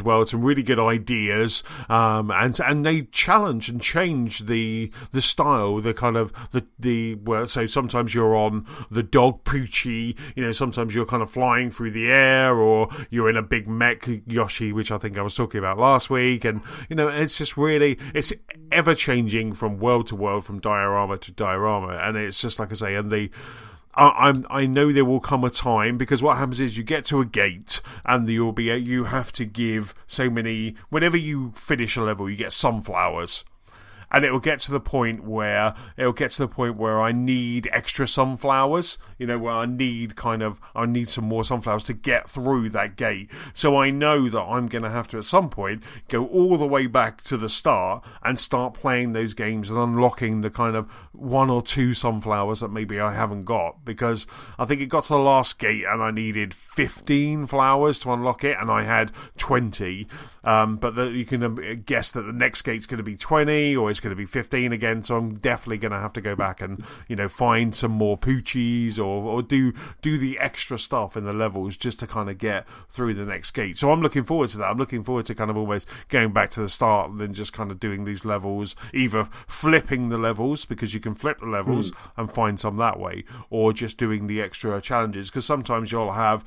worlds, some really good ideas, and they challenge and change the style, the kind of the well, so sometimes you're on the dog Poochie, you know, sometimes you're kind of flying through the air, or you're in a big mech Yoshi, which I think I was talking about last week. And, you know, it's just really, it's ever changing from world to world, from diorama to diorama. And it's just, like I say, and I know there will come a time, because what happens is you get to a gate and you have to give so many, whenever you finish a level, you get sunflowers. and it will get to the point where I need extra sunflowers, where I need some more sunflowers to get through that gate. So I know that I'm going to have to at some point go all the way back to the start and start playing those games and unlocking the kind of 1 or 2 sunflowers that maybe I haven't got, because I think it got to the last gate and I needed 15 flowers to unlock it and I had 20, but you can guess that the next gate's going to be 20 or it's going to be 15 again, so I'm definitely going to have to go back and find some more poochies or do the extra stuff in the levels just to kind of get through the next gate. So I'm looking forward to that. I'm looking forward to kind of almost going back to the start and then just kind of doing these levels, either flipping the levels, because you can flip the levels and find some that way, or just doing the extra challenges, because sometimes you'll have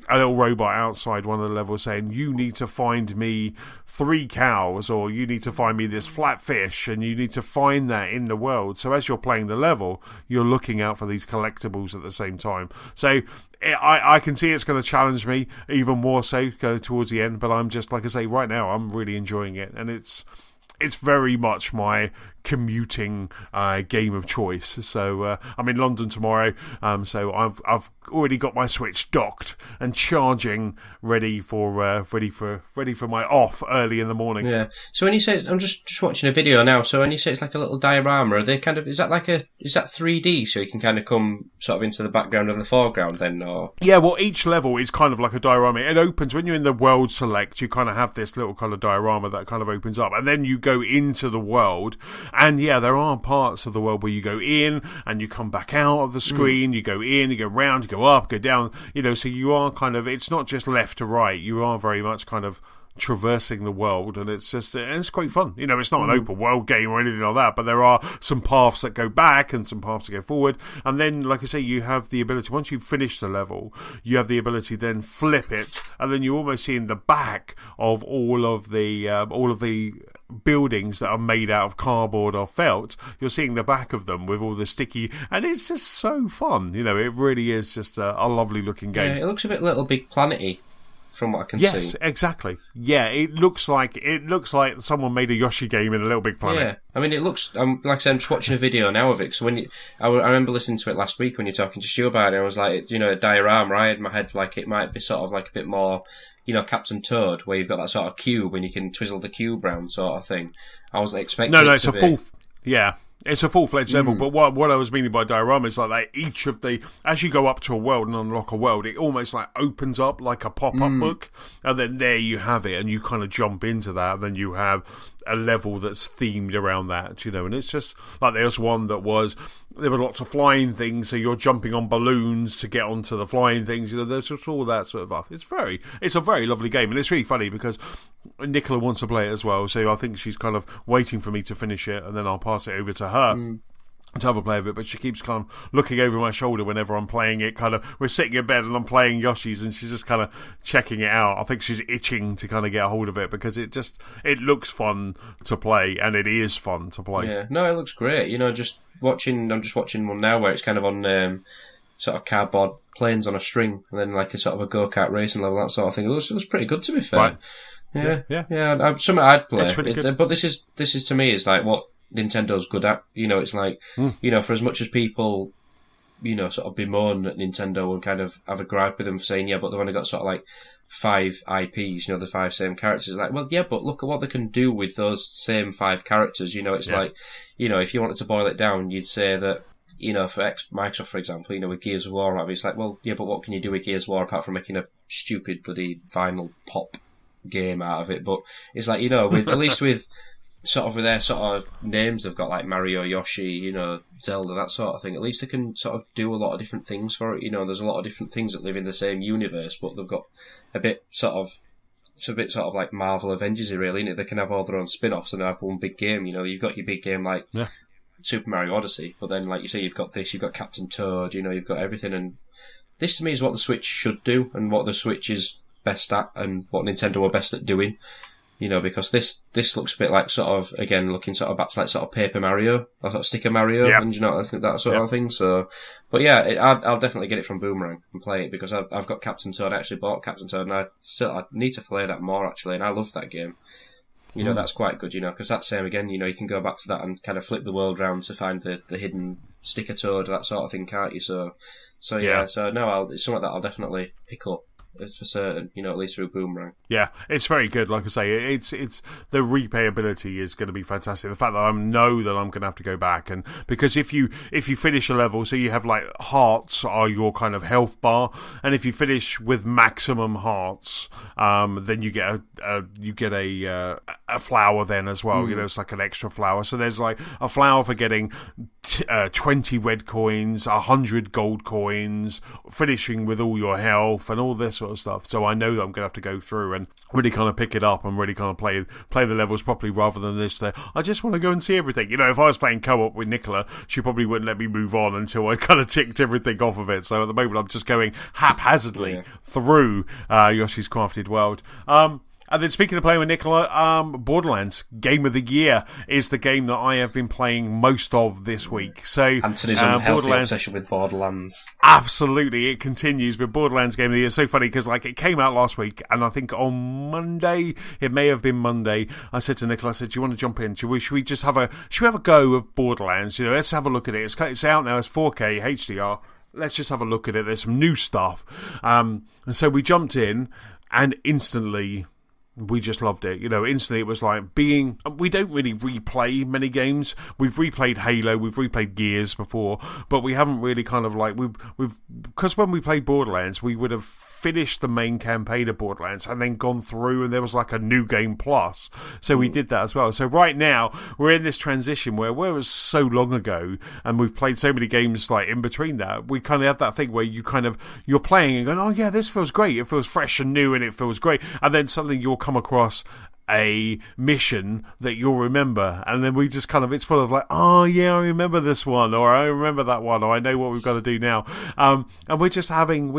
a little robot outside one of the levels saying, you need to find me 3 cows, or you need to find me this flat fish, and you need to find that in the world. So as you're playing the level, you're looking out for these collectibles at the same time. So I can see it's going to challenge me even more so go towards the end, but I'm just, like I say, right now I'm really enjoying it, and it's very much my commuting game of choice. So I'm in London tomorrow, so I've already got my Switch docked and charging, ready for my off early in the morning. Yeah. So when you say, I'm just watching a video now, so when you say it's like a little diorama, are they kind of, is that 3D, so you can kind of come sort of into the background and the foreground then, or? Yeah, well, each level is kind of like a diorama. It opens when you're in the world select, you kind of have this little kind of diorama that kind of opens up, and then you go into the world. And yeah, there are parts of the world where you go in and you come back out of the screen, you go in, you go round, you go up, go down, so you are kind of, it's not just left to right, you are very much kind of traversing the world, and it's quite fun. It's not an open world game or anything like that, but there are some paths that go back and some paths that go forward, and then, like I say, you have the ability, once you've finished the level, you have the ability to then flip it, and then you almost see in the back of all of the buildings that are made out of cardboard or felt, you're seeing the back of them with all the sticky, and it's just so fun. It really is just a lovely looking game. Yeah, it looks a bit Little Big Planet-y from what I can see. Yes, exactly. Yeah, it looks like someone made a Yoshi game in a Little Big Planet. Yeah, I mean, it looks, like I said, I'm just watching a video now of it, so I remember listening to it last week when you're talking to Stu about it, I was like, a diorama, I had in my head like it might be sort of like a bit more, Captain Toad, where you've got that sort of cube and you can twizzle the cube round sort of thing. I wasn't expecting it it's to a be. full... Yeah. It's a full-fledged level, but what I was meaning by diorama is like each of the, as you go up to a world and unlock a world, it almost like opens up like a pop-up book, and then there you have it, and you kind of jump into that, and then you have a level that's themed around that, and it's just like there was one that was, there were lots of flying things, so you're jumping on balloons to get onto the flying things, there's just all that sort of stuff. It's a very lovely game, and it's really funny because Nicola wants to play it as well, so I think she's kind of waiting for me to finish it, and then I'll pass it over to her to have a play of it, but she keeps kind of looking over my shoulder whenever I'm playing it. Kind of, we're sitting in bed and I'm playing Yoshi's, and she's just kind of checking it out. I think she's itching to kind of get a hold of it because it looks fun to play, and it is fun to play. Yeah, no, it looks great. I'm just watching one now where it's kind of on sort of cardboard planes on a string, and then like a sort of a go-kart racing level, that sort of thing. It looks pretty good, to be fair. Right. Yeah. Something I'd play. Good. But this is to me is like what Nintendo's good at. It's like, for as much as people, sort of bemoan at Nintendo and kind of have a gripe with them for saying, yeah, but they've only got sort of like 5 IPs, the 5 same characters. Like, well, yeah, but look at what they can do with those same 5 characters. It's like, if you wanted to boil it down, you'd say that, for Microsoft, for example, with Gears of War, it's like, well, yeah, but what can you do with Gears of War apart from making a stupid bloody vinyl pop game out of it? But it's like, with at least with sort of with their sort of names, they've got like Mario, Yoshi, Zelda, that sort of thing. At least they can sort of do a lot of different things for it. There's a lot of different things that live in the same universe, but they've got a bit sort of like Marvel Avengers, really, innit? They can have all their own spin-offs and have one big game. You've got your big game like Super Mario Odyssey, but then, like you say, you've got this, you've got Captain Toad, you've got everything, and this to me is what the Switch should do, and what the Switch is best at, and what Nintendo are best at doing. Because this looks a bit like sort of, again, looking sort of back to like sort of Paper Mario, or sort of Sticker Mario, and that sort of thing. So, but yeah, I'll definitely get it from Boomerang and play it, because I've got Captain Toad. I actually bought Captain Toad, and I need to play that more, actually, and I love that game. You know, that's quite good, you know, because that's same again, you know, you can go back to that and kind of flip the world round to find the hidden sticker toad, that sort of thing, can't you? So no, it's something that I'll definitely pick up. It's for certain, you know, at least through Boomerang. Yeah, it's very good. Like I say, it's the replayability is going to be fantastic. The fact that I know that I'm going to have to go back, and because if you finish a level, so you have like hearts are your kind of health bar, and if you finish with maximum hearts, then you get a flower then as well. You know, it's like an extra flower. So there's like a flower for getting 20 red coins, 100 gold coins, finishing with all your health and all this sort of stuff. So I know that I'm going to have to go through and really kind of pick it up and really kind of play the levels properly, rather than this there. I just want to go and see everything. You know, if I was playing co-op with Nicola, she probably wouldn't let me move on until I kind of ticked everything off of it. So at the moment, I'm just going haphazardly through Yoshi's Crafted World. And then speaking of playing with Nicola, Borderlands Game of the Year is the game that I have been playing most of this week. So Antony's unhealthy obsession with Borderlands. Absolutely, it continues with Borderlands Game of the Year. It's so funny because like it came out last week, and I think on Monday, it may have been Monday, I said to Nicola, I said, "Do you want to jump in? Should we have a go of Borderlands? You know, let's have a look at it. It's out now. It's 4K HDR. Let's just have a look at it. There's some new stuff." And so we jumped in, and instantly we just loved it. You know, instantly it was like we don't really replay many games. We've replayed Halo, we've replayed Gears before, but we haven't really kind of like, because when we played Borderlands, we would have finished the main campaign of Borderlands and then gone through, and there was like a new game plus. So we did that as well. So right now we're in this transition where it was so long ago, and we've played so many games like in between that, we kind of have that thing where you're playing and going, oh yeah, this feels great, it feels fresh and new and it feels great, and then suddenly you'll come across a mission that you'll remember, and then we just kind of, it's full of like, oh yeah, I remember this one, or I remember that one, or I know what we've got to do now, and we're just having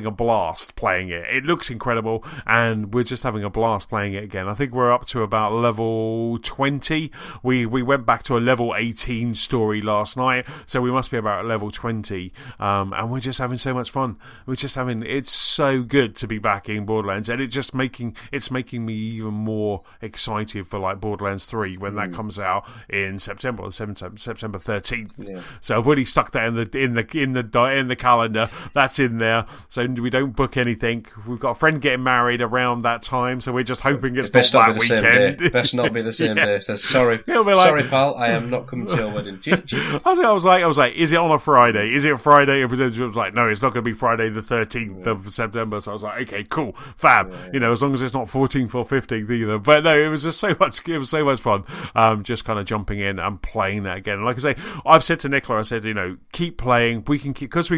a blast playing it. It looks incredible, and we're just having a blast playing it again. I think we're up to about level 20. We went back to a level 18 story last night, so we must be about level 20, and we're just having so much fun. It's so good to be back in Borderlands, and it's making me even more excited for like Borderlands 3 when that comes out in September 13th. Yeah. So I've already stuck that in the calendar. That's in there. So we don't book anything. We've got a friend getting married around that time, so we're just hoping it's not that weekend. Best not be the same day. So sorry, sorry, pal, I am not coming to your wedding. I was like, is it on a Friday? Is it a Friday? I was like, no, it's not going to be Friday the 13th of September. So I was like, okay, cool, fab. Yeah. You know, as long as it's not 14th or 15th either. But no, it was just so much. It was so much fun. Just kind of jumping in and playing that again. Like I say, I've said to Nicola, I said, you know, keep playing. We can keep, because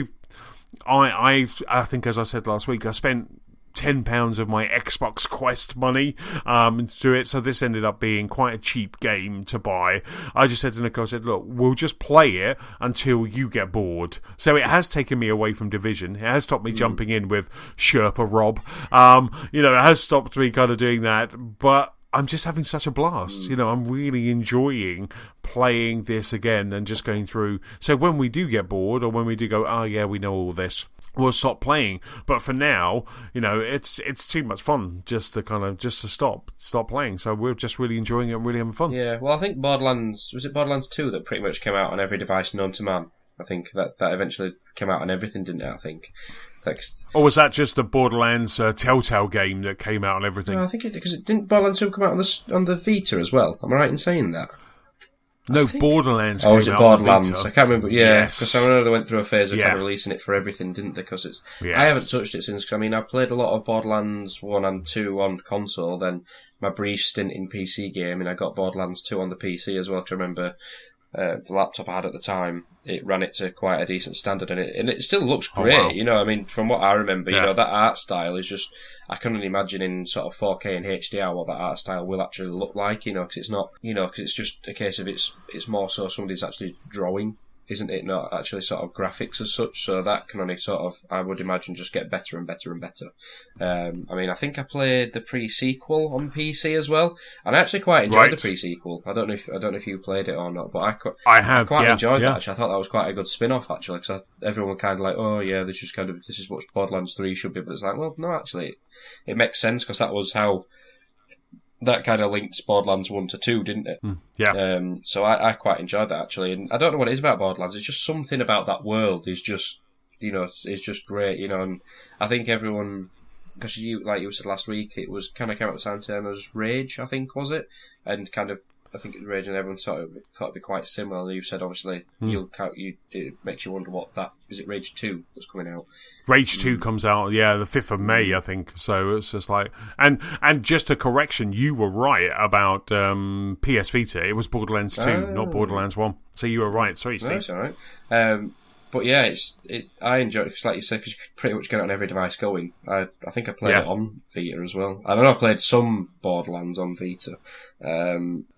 I think, as I said last week, I spent £10 of my Xbox Quest money to it, so this ended up being quite a cheap game to buy. I just said to Nicola, I said, look, we'll just play it until you get bored. So it has taken me away from Division. It has stopped me jumping in with Sherpa Rob. You know, it has stopped me kind of doing that, but I'm just having such a blast. You know, I'm really enjoying playing this again and just going through. So when we do get bored, or when we do go, oh yeah, we know all this, we'll stop playing. But for now, you know, it's too much fun just to stop playing. So we're just really enjoying it and really having fun. Yeah, well, I think Borderlands 2 that pretty much came out on every device known to man? I think that eventually came out on everything, didn't it? I think. Or was that just the Borderlands Telltale game that came out on everything? No, I think it didn't Borderlands 2 come out on the Vita as well. Am I right in saying that? No, Borderlands. Oh, was it Borderlands? I can't remember. Yeah, because I know they went through a phase of kind of releasing it for everything, didn't they? Because I haven't touched it since. Cause, I mean, I played a lot of Borderlands 1 and 2 on console. Then my brief stint in PC gaming, I got Borderlands 2 on the PC as well. To remember. The laptop I had at the time, it ran it to quite a decent standard, and it still looks great. Oh, wow. You know, I mean, from what I remember, you know, that art style is just, I couldn't imagine in sort of 4K and HDR what that art style will actually look like, you know, because it's not, you know, because it's just a case of it's more so somebody's actually drawing, isn't it? Not actually sort of graphics as such, so that can only sort of, I would imagine, just get better and better and better. I mean, I think I played the pre-sequel on PC as well, and I actually quite enjoyed the pre-sequel. I don't know if you played it or not, but I quite enjoyed that. Actually, I thought that was quite a good spin-off. Actually, because everyone kind of like, oh yeah, this is what Borderlands 3 should be, but it's like, well, no, actually, it makes sense because that was how that kind of linked Borderlands 1 to 2, didn't it? Yeah. So I quite enjoyed that, actually. And I don't know what it is about Borderlands. It's just something about that world is just, it's just great, and I think everyone, because like you said last week, it was kind of came out the same time as Rage, I think, was it? And kind of, I think it was Rage and everyone thought it'd be quite similar. You said, obviously, it makes you wonder what that, is it Rage 2 that's coming out? Rage 2 comes out, the 5th of May, I think. So it's just like, and just a correction, you were right about PS Vita. It was Borderlands 2, not Borderlands 1. So you were right. Sorry, Steve. That's all right. But yeah, I enjoy it because, like you said, because you could pretty much get it on every device going. I think I played it on Vita as well. I don't know, I played some Borderlands on Vita.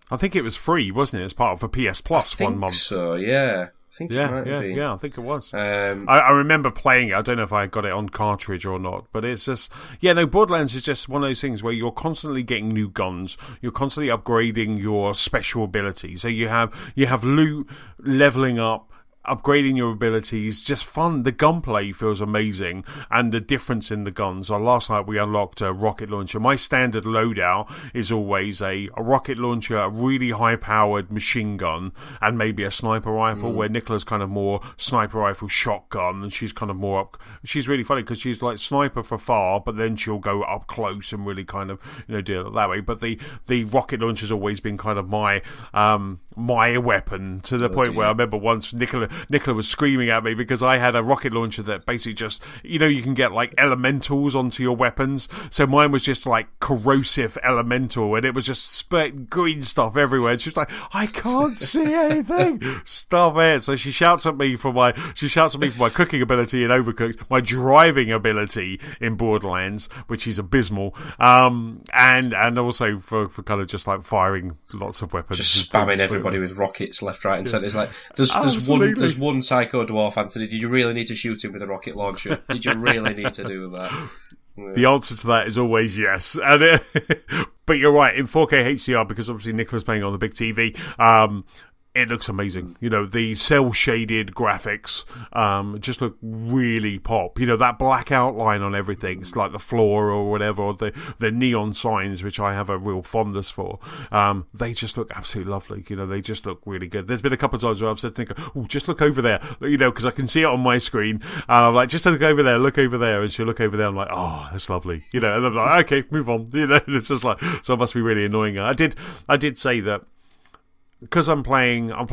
I think it was free, wasn't it, as part of a PS Plus 1 month? So, yeah. I think it might be. Yeah, I think it was. I remember playing it. I don't know if I got it on cartridge or not, but it's just... Yeah, no, Borderlands is just one of those things where you're constantly getting new guns. You're constantly upgrading your special abilities. So you have loot, leveling up, upgrading your abilities, just fun. The gunplay feels amazing, and the difference in the guns. Last night we unlocked a rocket launcher. My standard loadout is always a rocket launcher, a really high-powered machine gun, and maybe a sniper rifle, where Nicola's kind of more sniper rifle shotgun, and she's kind of more up... She's really funny, because she's like sniper for far, but then she'll go up close and really kind of, do it that way. But the rocket launcher's always been kind of my weapon, to the point where I remember once Nicola was screaming at me because I had a rocket launcher that basically just, you can get like elementals onto your weapons. So mine was just like corrosive elemental, and it was just spurting green stuff everywhere. And she's like, I can't see anything. Stop it. So she shouts at me for my cooking ability in Overcooked, my driving ability in Borderlands, which is abysmal. And also for kind of just like firing lots of weapons. Just spamming everybody with rockets left, right, and centre. It's like there's one psycho dwarf, Antony. Did you really need to shoot him with a rocket launcher? Did you really need to do that? The answer to that is always yes. But you're right, in 4K HDR, because obviously Nicola's playing on the big TV, it looks amazing. The cel-shaded graphics just look really pop. That black outline on everything, it's like the floor or whatever, or the neon signs, which I have a real fondness for. They just look absolutely lovely. They just look really good. There's been a couple of times where I've said to Nicola, oh, just look over there, because I can see it on my screen. And I'm like, just look over there. And she'll look over there. I'm like, oh, that's lovely. And I'm like, okay, move on. It's just like, so it must be really annoying. I did say that, because I'm playing on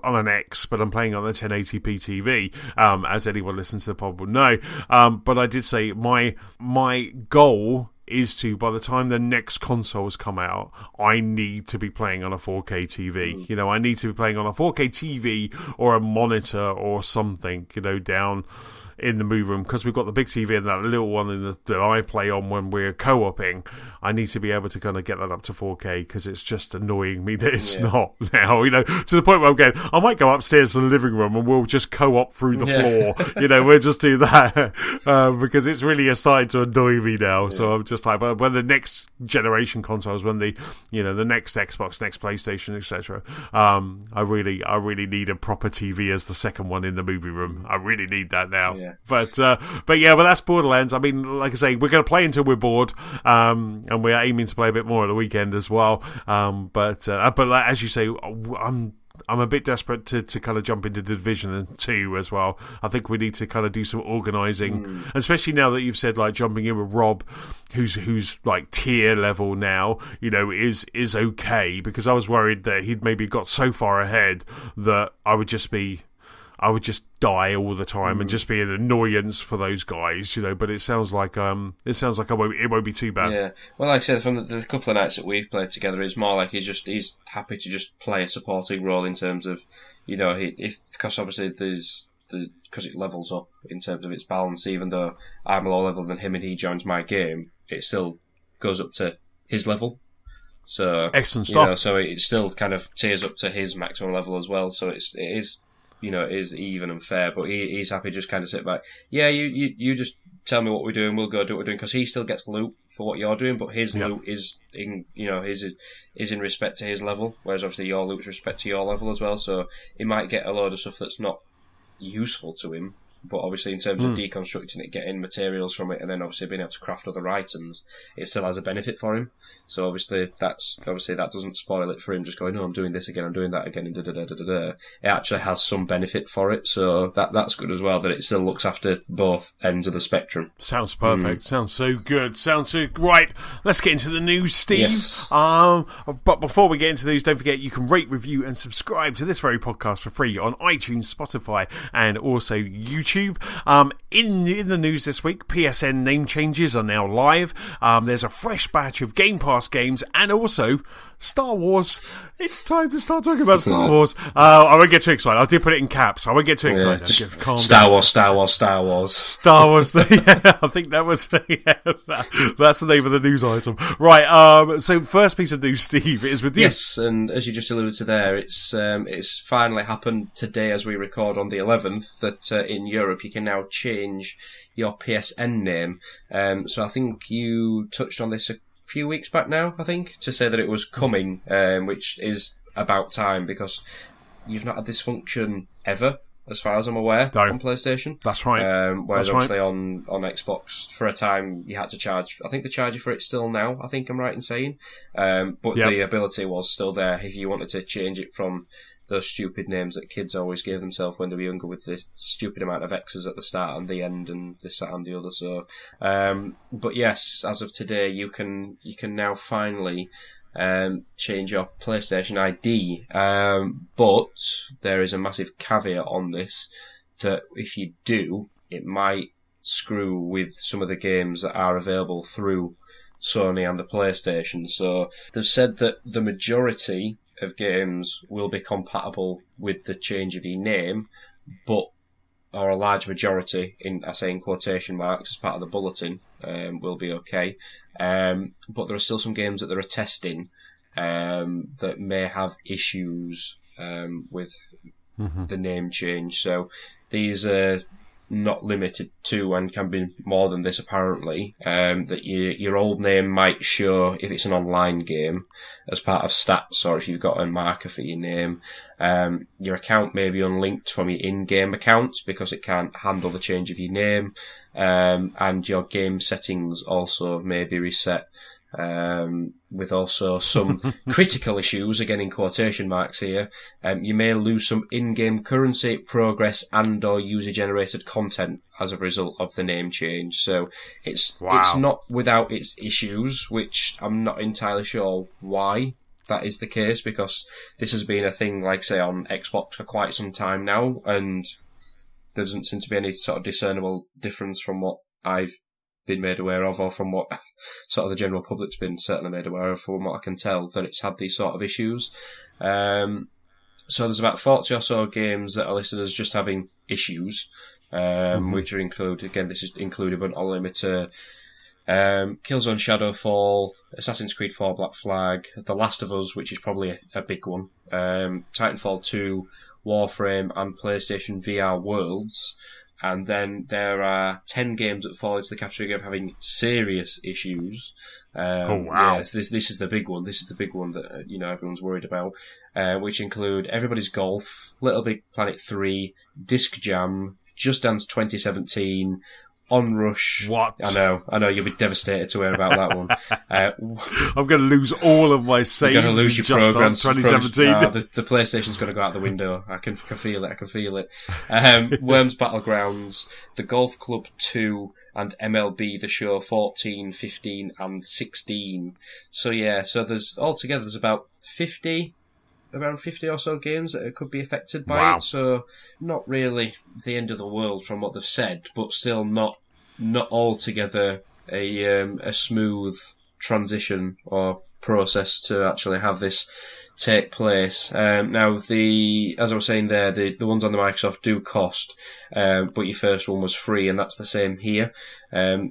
an X, but I'm playing on a 1080p TV, as anyone listens to the pod will know. But I did say my goal is to, by the time the next consoles come out, I need to be playing on a 4K TV. I need to be playing on a 4K TV or a monitor or something, down in the movie room, because we've got the big TV and that little one that I play on when we're co-oping. I need to be able to kind of get that up to 4K, because it's just annoying me that it's not now, to the point where I'm going, I might go upstairs to the living room and we'll just co-op through the floor, we'll just do that, because it's really starting to annoy me now. So I'm just like, when the next generation consoles, when the next Xbox, next PlayStation, etc., I really need a proper TV as the second one in the movie room. I really need that now. But that's Borderlands. I mean, like I say, we're going to play until we're bored, and we're aiming to play a bit more at the weekend as well. But like, as you say, I'm a bit desperate to kind of jump into Division 2 as well. I think we need to kind of do some organising, especially now that you've said like jumping in with Rob, who's like tier level now, is okay, because I was worried that he'd maybe got so far ahead that I would just die all the time and just be an annoyance for those guys, But it sounds like it won't be too bad. Yeah. Well, like I said, from the couple of nights that we've played together, it's more like he's happy to just play a supporting role in terms of, because obviously because it levels up in terms of its balance. Even though I'm lower level than him and he joins my game, it still goes up to his level. So excellent stuff. So it still kind of tiers up to his maximum level as well. So it is even and fair, but he's happy to just kind of sit back. Yeah, you just tell me what we're doing, we'll go do what we're doing, because he still gets loot for what you're doing, but his loot is in respect to his level, whereas obviously your loot's respect to your level as well. So he might get a load of stuff that's not useful to him, But obviously, in terms of deconstructing it, getting materials from it, and then obviously being able to craft other items, it still has a benefit for him. So obviously that doesn't spoil it for him. Just going, no, I'm doing this again, I'm doing that again, and da da da da da da. It actually has some benefit for it, so that's good as well. That it still looks after both ends of the spectrum. Sounds perfect. Sounds so good. Sounds so right. Let's get into the news, Steve. Yes. But before we get into the news, don't forget you can rate, review, and subscribe to this very podcast for free on iTunes, Spotify, and also YouTube. In the news this week, PSN name changes are now live. There's a fresh batch of Game Pass games, and also Star Wars. It's time to start talking about Star Wars. I won't get too excited. I did put it in caps. I won't get too excited. Star Wars. Star Wars. Yeah, I think that was that's the name of the news item. Right. So first piece of news, Steve, is with you. Yes, and as you just alluded to there, it's finally happened today as we record on the 11th that in Europe you can now change your PSN name. So I think you touched on this a few weeks back now, I think, to say that it was coming, which is about time because you've not had this function ever, as far as I'm aware, on PlayStation. That's right. Whereas obviously on Xbox, for a time, you had to charge. I think they charge you for it still now, I think I'm right in saying. But the ability was still there if you wanted to change it from those stupid names that kids always gave themselves when they were younger with the stupid amount of X's at the start and the end and this, that and the other. So, but yes, as of today, you can now finally change your PlayStation ID. But there is a massive caveat on this that if you do, it might screw with some of the games that are available through Sony and the PlayStation. So they've said that the majority of games will be compatible with the change of your name, or a large majority, I say in quotation marks as part of the bulletin, will be okay. But there are still some games that they're testing that may have issues with the name change. So these are not limited to and can be more than this apparently, that your old name might show if it's an online game as part of stats or if you've got a marker for your name. Your account may be unlinked from your in-game account because it can't handle the change of your name, and your game settings also may be reset. With also some critical issues, again in quotation marks here. You may lose some in-game currency, progress and or user-generated content as a result of the name change. So it's not without its issues, which I'm not entirely sure why that is the case, because this has been a thing, like say, on Xbox for quite some time now, and there doesn't seem to be any sort of discernible difference from what I've been made aware of, or from what sort of the general public's been certainly made aware of, from what I can tell, that it's had these sort of issues. So there's about 40 or so games that are listed as just having issues, which are included, again, this is included but not limited to Killzone Shadowfall, Assassin's Creed 4 Black Flag, The Last of Us, which is probably a big one, Titanfall 2, Warframe, and PlayStation VR Worlds. And then there are 10 games that fall into the category of having serious issues. Yes, this is the big one. This is the big one that everyone's worried about, which include Everybody's Golf, Little Big Planet 3, Disc Jam, Just Dance 2017, Onrush. What? I know, you'll be devastated to hear about that one. I'm going to lose all of my saves. You're going to lose your programs. 2017. The PlayStation's going to go out the window. I can feel it. Worms Battlegrounds, The Golf Club 2, and MLB The Show 14, 15, and 16. So there's about 50. Around 50 or so games that could be affected by it, so not really the end of the world from what they've said, but still not altogether a smooth transition or process to actually have this take place. Now, as I was saying there, the ones on the Microsoft do cost, but your first one was free, and that's the same here.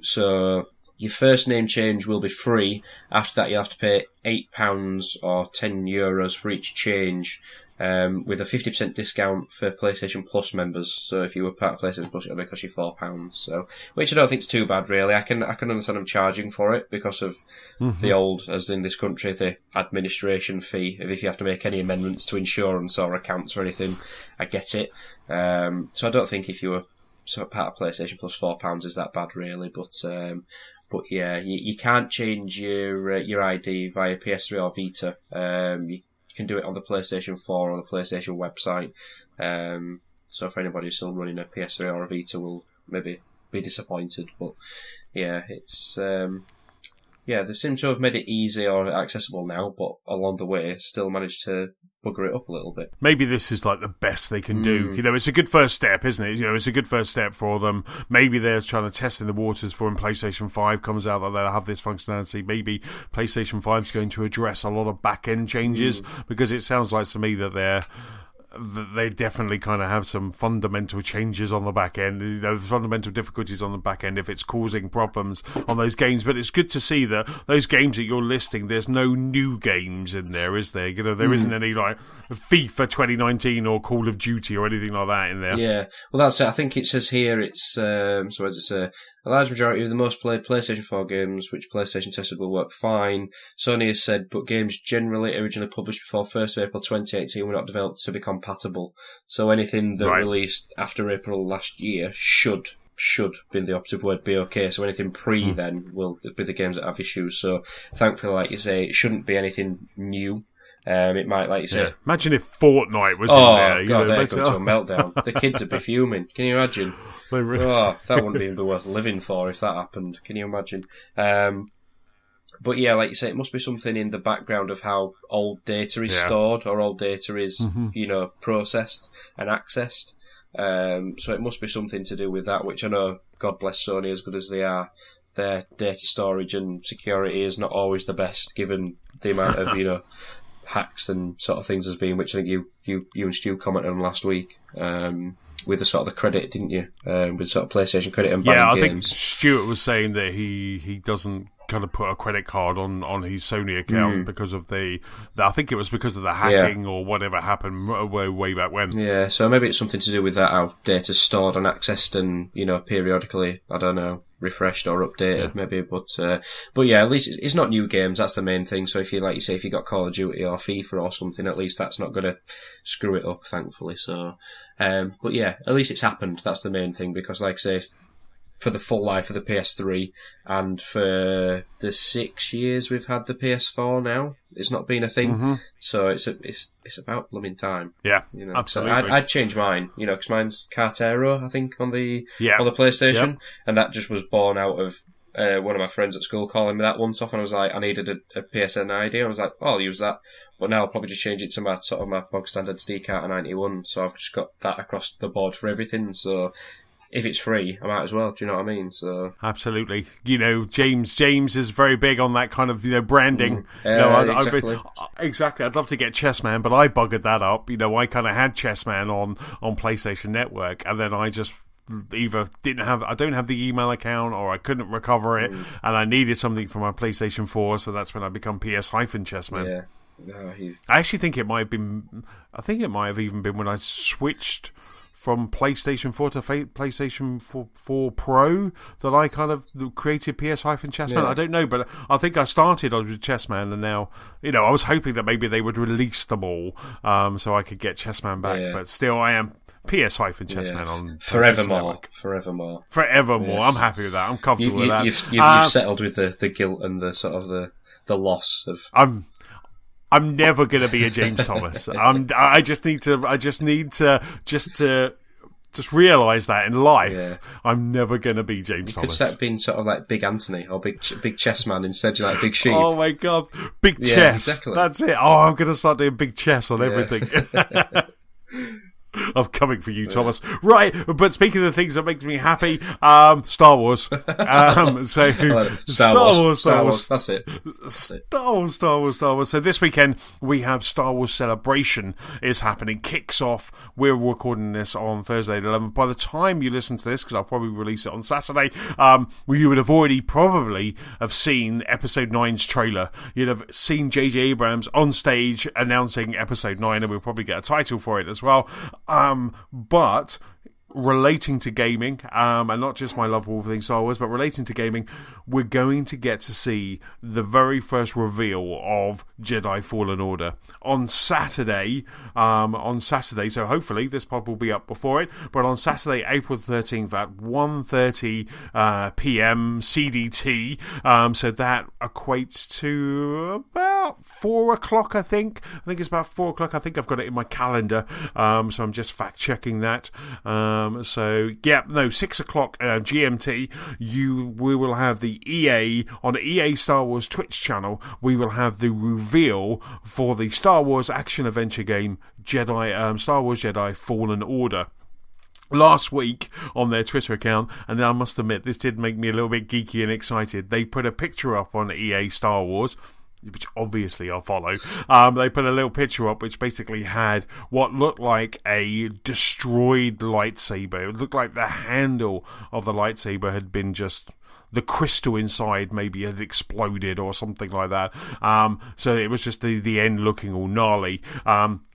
So your first name change will be free. After that, you have to pay £8 or €10 for each change, with a 50% discount for PlayStation Plus members. So if you were part of PlayStation Plus, it'll cost you £4. So, which I don't think is too bad, really. I can understand them charging for it because of the old, as in this country, the administration fee. If you have to make any amendments to insurance or accounts or anything, I get it. So I don't think if you were sort of part of PlayStation Plus £4 is that bad, really. But yeah, you can't change your ID via PS3 or Vita. You can do it on the PlayStation 4 or the PlayStation website. So for anybody who's still running a PS3 or a Vita will maybe be disappointed. But yeah, it's they seem to have made it easy or accessible now, but along the way still managed to bugger it up a little bit. Maybe this is like the best they can do. It's a good first step, isn't it? It's a good first step for them. Maybe they're trying to test in the waters for when PlayStation 5 comes out that they'll have this functionality. Maybe PlayStation 5 is going to address a lot of back-end changes because it sounds like to me that they definitely kind of have some fundamental changes on the back end, fundamental difficulties on the back end if it's causing problems on those games. But it's good to see that those games that you're listing, there's no new games in there, is there? There isn't any like FIFA 2019 or Call of Duty or anything like that in there. Yeah, well that's it. I think it says here it's so as it say, a large majority of the most played PlayStation 4 games, which PlayStation tested, will work fine. Sony has said, but games generally originally published before 1st of April 2018 were not developed to be compatible. So anything that released after April last year should, being the operative word, be okay. So anything pre then will be the games that have issues. So thankfully, like you say, it shouldn't be anything new. It might, like you say... Imagine if Fortnite was in there. God, they'd go to a meltdown. The kids would be fuming. Can you imagine? That wouldn't even be worth living for if that happened. Can you imagine? But yeah, like you say, it must be something in the background of how old data is stored or old data is, processed and accessed. So it must be something to do with that, which I know, God bless Sony, as good as they are, their data storage and security is not always the best, given the amount of, hacks and sort of things there's been, which I think you and Stu commented on last week. With the sort of the credit, didn't you? With sort of PlayStation credit and banning games. Yeah, I think Stuart was saying that he doesn't kind of put a credit card on his Sony account because of I think it was because of the hacking or whatever happened way back when. Yeah, so maybe it's something to do with that, how data's stored and accessed and, periodically, I don't know, refreshed or updated maybe, but yeah, at least it's not new games, that's the main thing. So if you, like you say, if you got Call of Duty or FIFA or something, at least that's not going to screw it up, thankfully. So, but yeah, at least it's happened, that's the main thing, because like I say, for the full life of the PS3 and for the 6 years we've had the PS4 now, it's not been a thing. So it's about blooming time. Yeah, absolutely. So I'd change mine, because mine's Cartero, I think, on the PlayStation, and that just was born out of one of my friends at school calling me that once off, and I was like, I needed a PSN ID. I was like, I'll use that, but now I'll probably just change it to my bog standard SD card 91. So I've just got that across the board for everything. So if it's free, I might as well. Do you know what I mean? So absolutely. James is very big on that kind of branding. Exactly. Exactly. I'd love to get Chessman, but I buggered that up. I kind of had Chessman on PlayStation Network, and then I just either I don't have the email account, or I couldn't recover it, and I needed something for my PlayStation 4. So that's when I become PS-Chessman. Yeah. I actually think it might have been. I think it might have even been when I switched from PlayStation 4 to PlayStation 4 Pro that I kind of created PS-Chessman. I don't know, but I think I started with Chessman, and now, I was hoping that maybe they would release them all so I could get Chessman back, but still I am PS-Chessman on Forevermore. Yes. I'm happy with that. I'm comfortable with that. You've settled with the guilt and the sort of the loss of... I'm never going to be a James Thomas. I just need to realise that in life. Yeah. I'm never going to be James Thomas. You could have been sort of like Big Antony or Big Chessman instead of like Big Sheep. Oh my God. Big chess. Exactly. That's it. Oh, I'm going to start doing big chess on everything. I'm coming for you, Thomas. Right, but speaking of the things that make me happy, Star Wars. Star Wars. That's it. Star Wars. So this weekend we have Star Wars Celebration is happening. Kicks off. We're recording this on Thursday the 11th. By the time you listen to this, because I'll probably release it on Saturday, you would have already probably have seen Episode 9's trailer. You'd have seen J.J. Abrams on stage announcing Episode 9, and we'll probably get a title for it as well. But relating to gaming, and not just my love for all things Star Wars, but relating to gaming, we're going to get to see the very first reveal of Jedi Fallen Order on Saturday. So hopefully this pod will be up before it, but on Saturday, April 13th at 1:30 p.m. CDT. So that equates to about 4 o'clock, I think. I think it's about 4 o'clock. I think I've got it in my calendar, so I'm just fact-checking that. 6 o'clock GMT, we will have the EA, on the EA Star Wars Twitch channel, we will have the reveal for the Star Wars action-adventure game, Star Wars Jedi Fallen Order. Last week on their Twitter account, and I must admit, this did make me a little bit geeky and excited, they put a picture up on EA Star Wars, which obviously I'll follow. They put a little picture up which basically had what looked like a destroyed lightsaber. It looked like the handle of the lightsaber had been just... the crystal inside maybe had exploded or something like that. So it was just the end looking all gnarly.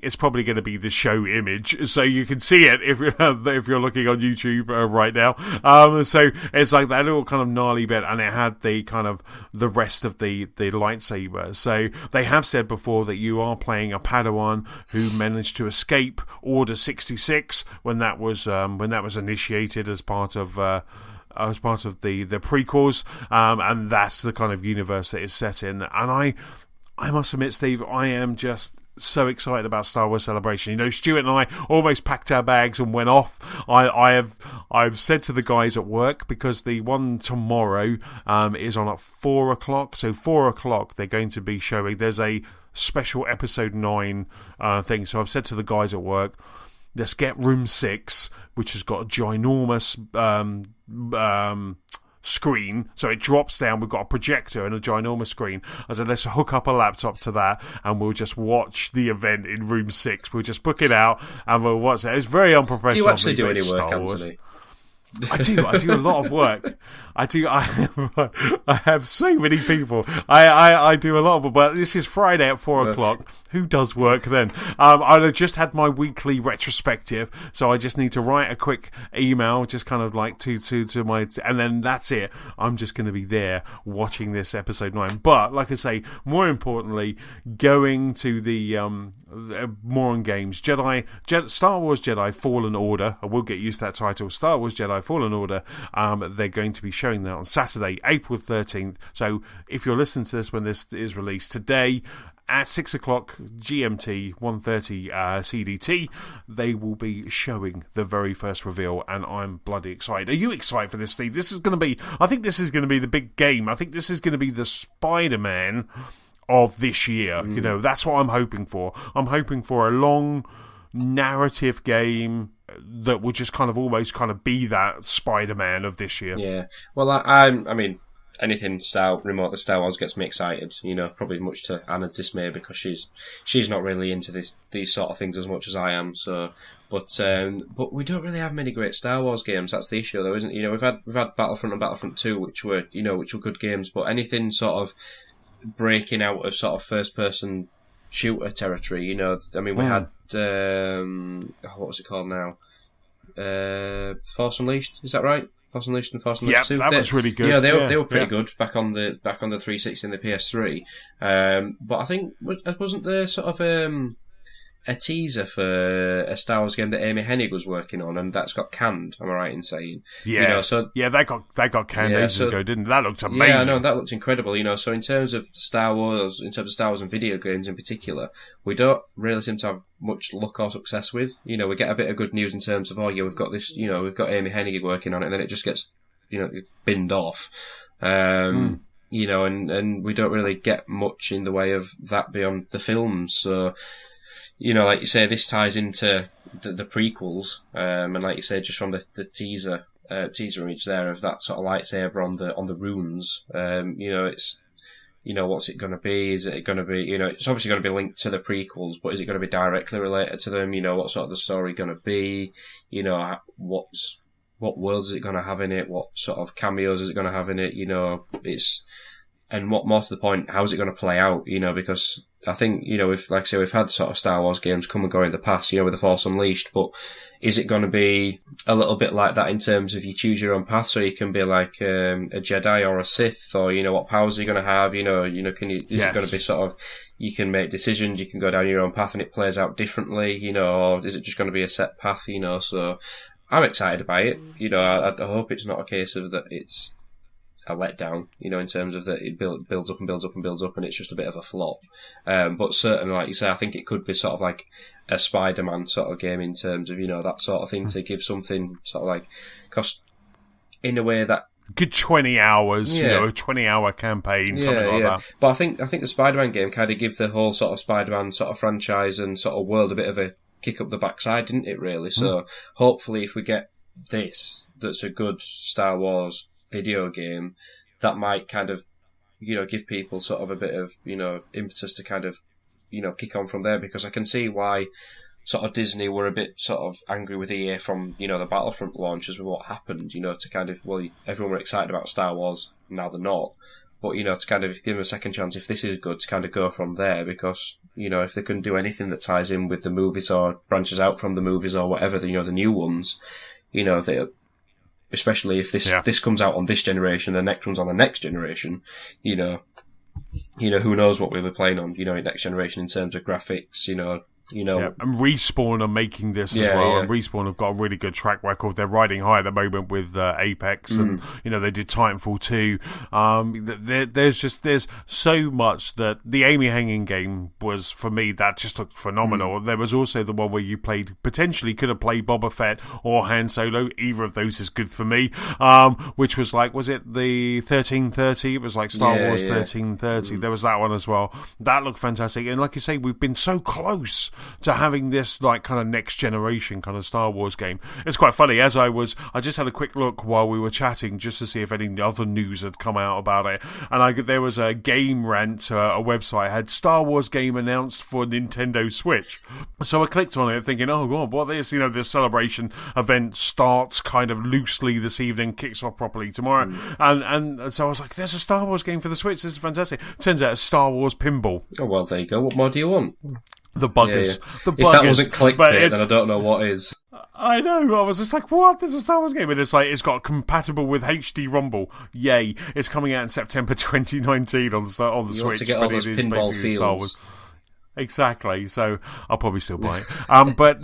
It's probably going to be the show image, so you can see it if you're looking on YouTube right now. So it's like that little kind of gnarly bit, and it had the kind of the rest of the lightsaber. So they have said before that you are playing a Padawan who managed to escape Order 66 when that was initiated as part of the prequels, and that's the kind of universe that it's set in. And I must admit, Steve, I am just so excited about Star Wars Celebration. You know, Stuart and I almost packed our bags and went off. I've said to the guys at work, because the one tomorrow is on at 4 o'clock. So 4 o'clock they're going to be showing. There's a special episode 9 thing. So I've said to the guys at work, let's get room 6, which has got a ginormous screen, so it drops down. We've got a projector and a ginormous screen. I said, let's hook up a laptop to that and we'll just watch the event in room 6. We'll just book it out and we'll watch it. It's very unprofessional. Do you actually do any work, Antony? I do a lot of work. I have so many people. I do a lot of work, but this is Friday at 4 o'clock. Who does work then? I just had my weekly retrospective, so I just need to write a quick email, just kind of like to my, and then that's it. I'm just going to be there watching this episode 9. But like I say, more importantly, going to the more on games, Star Wars Jedi Fallen Order. I will get used to that title. Star Wars Jedi Fallen Order. They're going to be showing that on Saturday, April 13th. So if you're listening to this when this is released today, at 6 o'clock GMT, 1:30 CDT, they will be showing the very first reveal, and I'm bloody excited. Are you excited for this, Steve? I think this is going to be the big game. I think this is going to be the Spider-Man of this year. You know, that's what I'm hoping for. I'm hoping for a long narrative game that will just kind of almost kind of be that Spider-Man of this year. Yeah. Well, I mean, anything remotely Star Wars gets me excited. You know, probably much to Anna's dismay, because she's not really into these sort of things as much as I am. So, but we don't really have many great Star Wars games. That's the issue, though, isn't it? You know, we've had Battlefront and Battlefront 2, which were good games, but anything sort of breaking out of sort of first person shooter territory. You know, I mean, we had what was it called now? Force Unleashed, is that right? Force Unleashed and Force Unleashed 2. Yeah, that was really good. Yeah, they were pretty good back on the 360 and the PS3. But I think wasn't there sort of a teaser for a Star Wars game that Amy Hennig was working on, and that's got canned? Am I right in saying? Yeah, you know, so that got canned ages ago, didn't it? That looked amazing. Yeah, I know, that looked incredible. You know, so in terms of Star Wars and video games in particular, we don't really seem to have much luck or success with. You know, we get a bit of good news in terms of, we've got this, you know, we've got Amy Hennig working on it, and then it just gets, you know, binned off. You know, and we don't really get much in the way of that beyond the films. So, you know, like you say, this ties into the prequels, and like you say, just from the teaser image there of that sort of lightsaber on the runes. You know, it's, you know, what's it going to be? Is it going to be, you know, it's obviously going to be linked to the prequels, but is it going to be directly related to them? You know, what sort of the story going to be? You know, what worlds is it going to have in it? What sort of cameos is it going to have in it? You know, it's and what more to the point, how's it going to play out? Because I think, if, like I say, we've had sort of Star Wars games come and go in the past, with The Force Unleashed, but is it going to be a little bit like that in terms of you choose your own path, so you can be like a Jedi or a Sith, or, what powers are you going to have, is it going to be sort of, you can make decisions, you can go down your own path and it plays out differently, or is it just going to be a set path, so I'm excited by it, I hope it's not a case of that it's a letdown, in terms of that it builds up and builds up and builds up and it's just a bit of a flop. But certainly, like you say, I think it could be sort of like a Spider-Man sort of game in terms of, that sort of thing, to give something sort of like, because in a way that good 20 hours, a 20-hour campaign, something like that. But I think the Spider-Man game kind of give the whole sort of Spider-Man sort of franchise and sort of world a bit of a kick up the backside, didn't it, really? So hopefully if we get this, that's a good Star Wars video game, that might kind of, give people sort of a bit of, impetus to kind of, kick on from there, because I can see why sort of Disney were a bit sort of angry with EA from, the Battlefront launches with what happened, to kind of, well, everyone were excited about Star Wars, now they're not. But, to kind of give them a second chance, if this is good, to kind of go from there, because, if they couldn't do anything that ties in with the movies or branches out from the movies or whatever, the new ones, they, especially if this comes out on this generation, the next one's on the next generation, who knows what we'll be playing on, in next generation in terms of graphics, And Respawn are making this as well, and Respawn have got a really good track record. They're riding high at the moment with Apex, and they did Titanfall 2. There's so much that the Amy Hanging game was, for me, that just looked phenomenal. There was also the one where you potentially could have played Boba Fett or Han Solo. Either of those is good for me. Which was like, was it the 1330? It was like Star Wars 1330. There was that one as well. That looked fantastic, and like you say, we've been so close to having this like kind of next generation kind of Star Wars game. It's quite funny, I just had a quick look while we were chatting just to see if any other news had come out about it, and there was a Game Rant, a website had Star Wars game announced for Nintendo Switch. So I clicked on it thinking, oh god, what is, this celebration event starts kind of loosely this evening, kicks off properly tomorrow, and so I was like, there's a Star Wars game for the Switch, this is fantastic. Turns out it's Star Wars Pinball. Oh well, there you go, what more do you want? The buggers. The buggers. If that wasn't clickbait, then I don't know what is. I know. I was just like, what? There's a Star Wars game. And it's like, it's got compatible with HD Rumble. Yay. It's coming out in September 2019 on the Switch. You want to get all those pinball feels. Star Wars. Exactly. So I'll probably still buy it. But,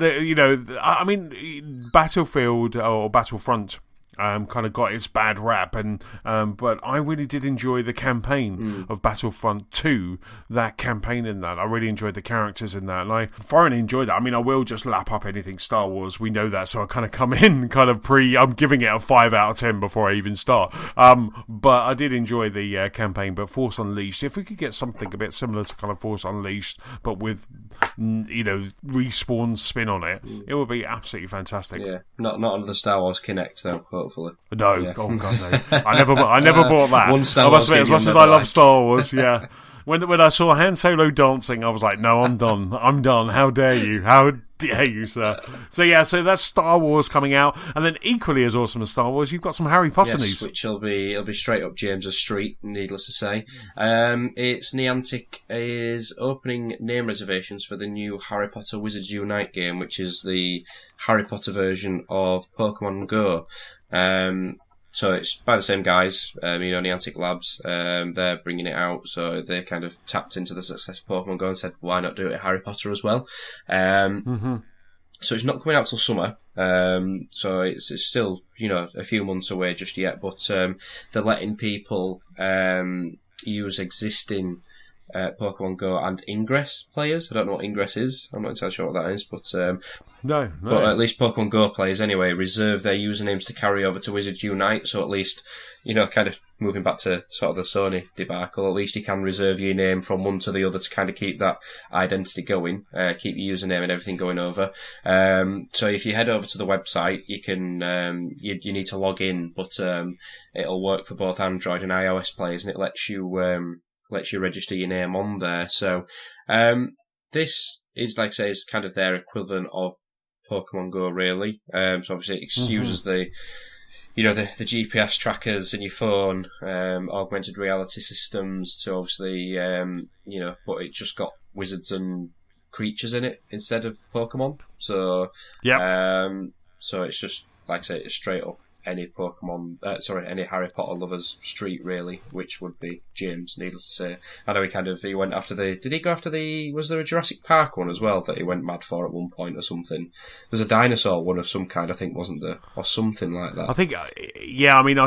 Battlefield or Battlefront kind of got its bad rap, but I really did enjoy the campaign of Battlefront 2, that campaign in that. I really enjoyed the characters in that, and I thoroughly enjoyed that. I mean, I will just lap up anything Star Wars, we know that, so I kind of come in kind of I'm giving it a 5 out of 10 before I even start. But I did enjoy the campaign, but Force Unleashed, if we could get something a bit similar to kind of Force Unleashed, but with, Respawn's spin on it, it would be absolutely fantastic. Yeah, not under the Star Wars Kinect, though, hopefully. No, oh god, no! I never bought that. One Star Wars as much as I love Star Wars, yeah. When I saw Han Solo dancing, I was like, no, I'm done. I'm done. How dare you? How dare you, sir? So that's Star Wars coming out, and then equally as awesome as Star Wars, you've got some Harry Potter news, which will be straight up James's street. Needless to say, it's Niantic is opening name reservations for the new Harry Potter Wizards Unite game, which is the Harry Potter version of Pokemon Go. So it's by the same guys, Niantic Labs. They're bringing it out, so they kind of tapped into the success of Pokemon Go and said, why not do it at Harry Potter as well? So it's not coming out till summer. So it's still, a few months away just yet, but they're letting people use existing Pokemon Go and Ingress players. I don't know what Ingress is. I'm not entirely sure what that is, but no. But at least Pokemon Go players anyway reserve their usernames to carry over to Wizards Unite. So at least, kind of moving back to sort of the Sony debacle, at least you can reserve your name from one to the other to kind of keep that identity going, keep your username and everything going over. So if you head over to the website, you can you need to log in, but it'll work for both Android and iOS players, and it lets you register your name on there. So this is, like I say, is kind of their equivalent of Pokemon Go, really. So obviously it uses the the GPS trackers in your phone, augmented reality systems to obviously, but it just got wizards and creatures in it instead of Pokemon. So, so it's just, like I say, it's straight up any any Harry Potter lover's street, really, which would be James, needless to say. I know he went after did he go after was there a Jurassic Park one as well that he went mad for at one point or something? There's a dinosaur one of some kind, I think, wasn't there? Or something like that. I think, I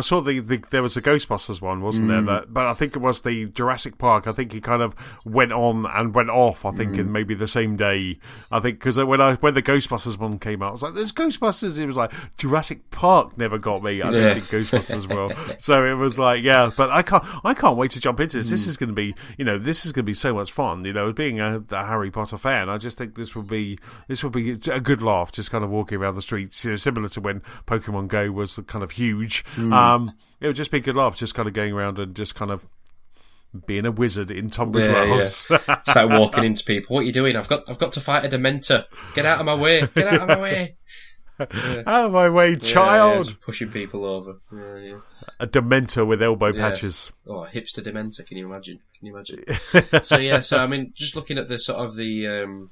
saw there was a Ghostbusters one, wasn't there? But I think it was the Jurassic Park. I think he kind of went on and went off, I think, in maybe the same day. I think, because when the Ghostbusters one came out, I was like, there's Ghostbusters. It was like, Jurassic Park never got me. I don't think Ghostbusters will. So it was like, but I can't wait to jump into this. This is going to be, this is going to be so much fun. Being a Harry Potter fan, I just think this will be a good laugh. Just kind of walking around the streets, similar to when Pokemon Go was kind of huge. It would just be a good laugh, just kind of going around and just kind of being a wizard in Tunbridge Wells. It's like walking into people. What are you doing? I've got to fight a Dementor. Get out of my way! Get out of my way! Out of my way, child! Just pushing people over. A Dementor with elbow patches. Oh, a hipster Dementor! Can you imagine? So I mean, just looking at the sort of the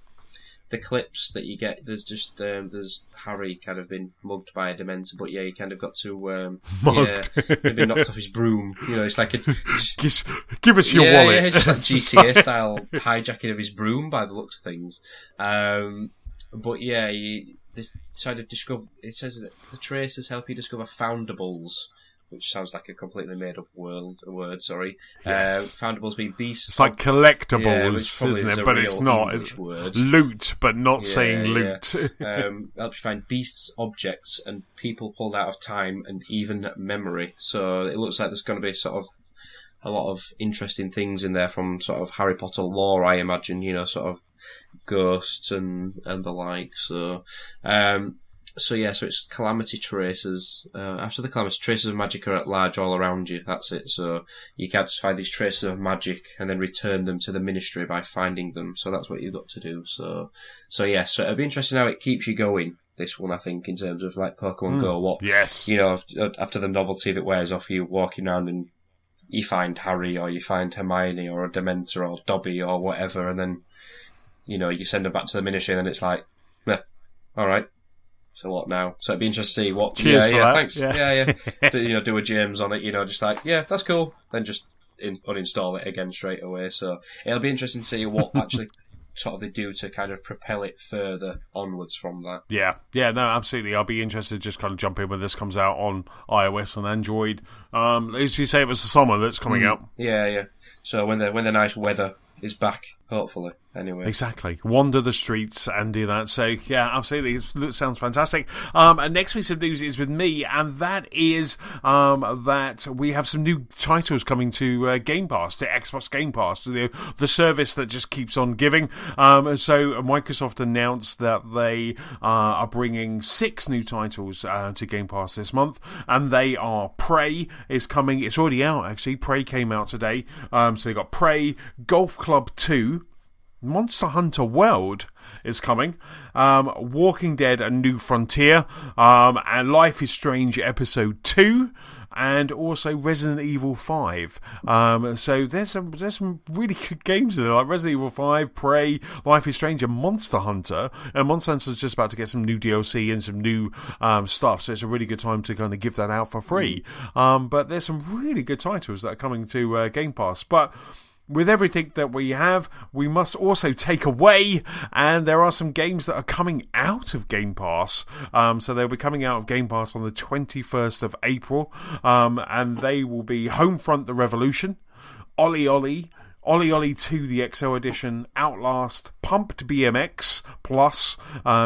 clips that you get, there's just there's Harry kind of been mugged by a Dementor, but you kind of got to been knocked off his broom. It's like give us your wallet. Yeah, just like GTA style hijacking of his broom by the looks of things. But it says that the tracers help you discover foundables, which sounds like a completely made-up word. Sorry. Yes. Foundables being beasts. It's like collectibles, isn't it? But it's not. It's loot, but not saying loot. Helps you find beasts, objects, and people pulled out of time and even memory. So it looks like there's going to be sort of a lot of interesting things in there from sort of Harry Potter lore, I imagine, sort of ghosts and the like. So it's calamity tracers. After the calamity, traces of magic are at large all around you. That's it. So you can't just find these traces of magic and then return them to the Ministry by finding them. So that's what you've got to do. So it'll be interesting how it keeps you going. This one, I think, in terms of like Pokemon Go. After the novelty of it wears off, you walking around and you find Harry or you find Hermione or a Dementor or Dobby or whatever, and then you send them back to the Ministry, and then it's like, all right. So what now? So it'd be interesting to see what. Cheers for that. Thanks. Yeah. Do a James on it. Just like, that's cool. Then just uninstall it again straight away. So it'll be interesting to see what actually sort of they do to kind of propel it further onwards from that. Yeah, no, absolutely. I'll be interested to just kind of jump in when this comes out on iOS and Android. As you say, it was the summer that's coming out. Yeah. So when the nice weather is back, hopefully. Anyway, exactly. Wander the streets and do that. So yeah, absolutely. It sounds fantastic. And next piece of news is with me, and that is that we have some new titles coming to Game Pass, to Xbox Game Pass, to the service that just keeps on giving. So Microsoft announced that they are bringing 6 new titles to Game Pass this month, and they are Prey is coming. It's already out actually. Prey came out today. So they got Prey, Golf Club 2. Monster Hunter World is coming, Walking Dead: A New Frontier, and Life is Strange Episode 2, and also Resident Evil 5. So there's some really good games in there, like Resident Evil 5, Prey, Life is Strange, and Monster Hunter. And Monster Hunter's just about to get some new DLC and some new stuff, so it's a really good time to kind of give that out for free. But there's some really good titles that are coming to Game Pass. But with everything that we have, we must also take away, and there are some games that are coming out of Game Pass. So they'll be coming out of Game Pass on the 21st of April, and they will be Homefront: The Revolution, Ollie Ollie 2, the XO Edition, Outlast, Pumped BMX Plus,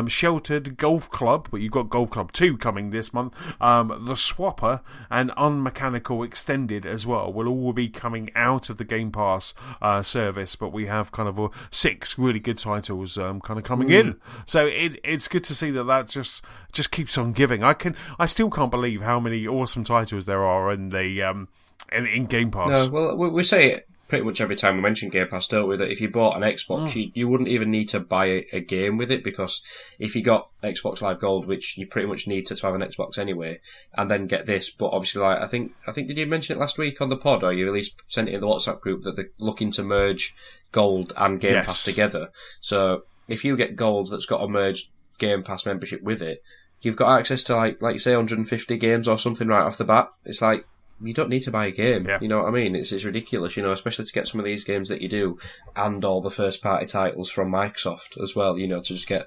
Sheltered, Golf Club, but you've got Golf Club 2 coming this month, The Swapper, and Unmechanical Extended as well will all be coming out of the Game Pass service, but we have kind of 6 really good titles kind of coming in. So it's good to see that just keeps on giving. I still can't believe how many awesome titles there are in the in Game Pass. No, well, we say it pretty much every time we mention Game Pass, don't we? That if you bought an Xbox, you wouldn't even need to buy a game with it, because if you got Xbox Live Gold, which you pretty much need to have an Xbox anyway, and then get this, but obviously, like I think did you mention it last week on the pod, or you at least sent it in the WhatsApp group that they're looking to merge Gold and Game Pass together. So if you get Gold that's got a merged Game Pass membership with it, you've got access to like you say 150 games or something right off the bat. It's like, you don't need to buy a game. You know what I mean? It's ridiculous, especially to get some of these games that you do, and all the first party titles from Microsoft as well, to just get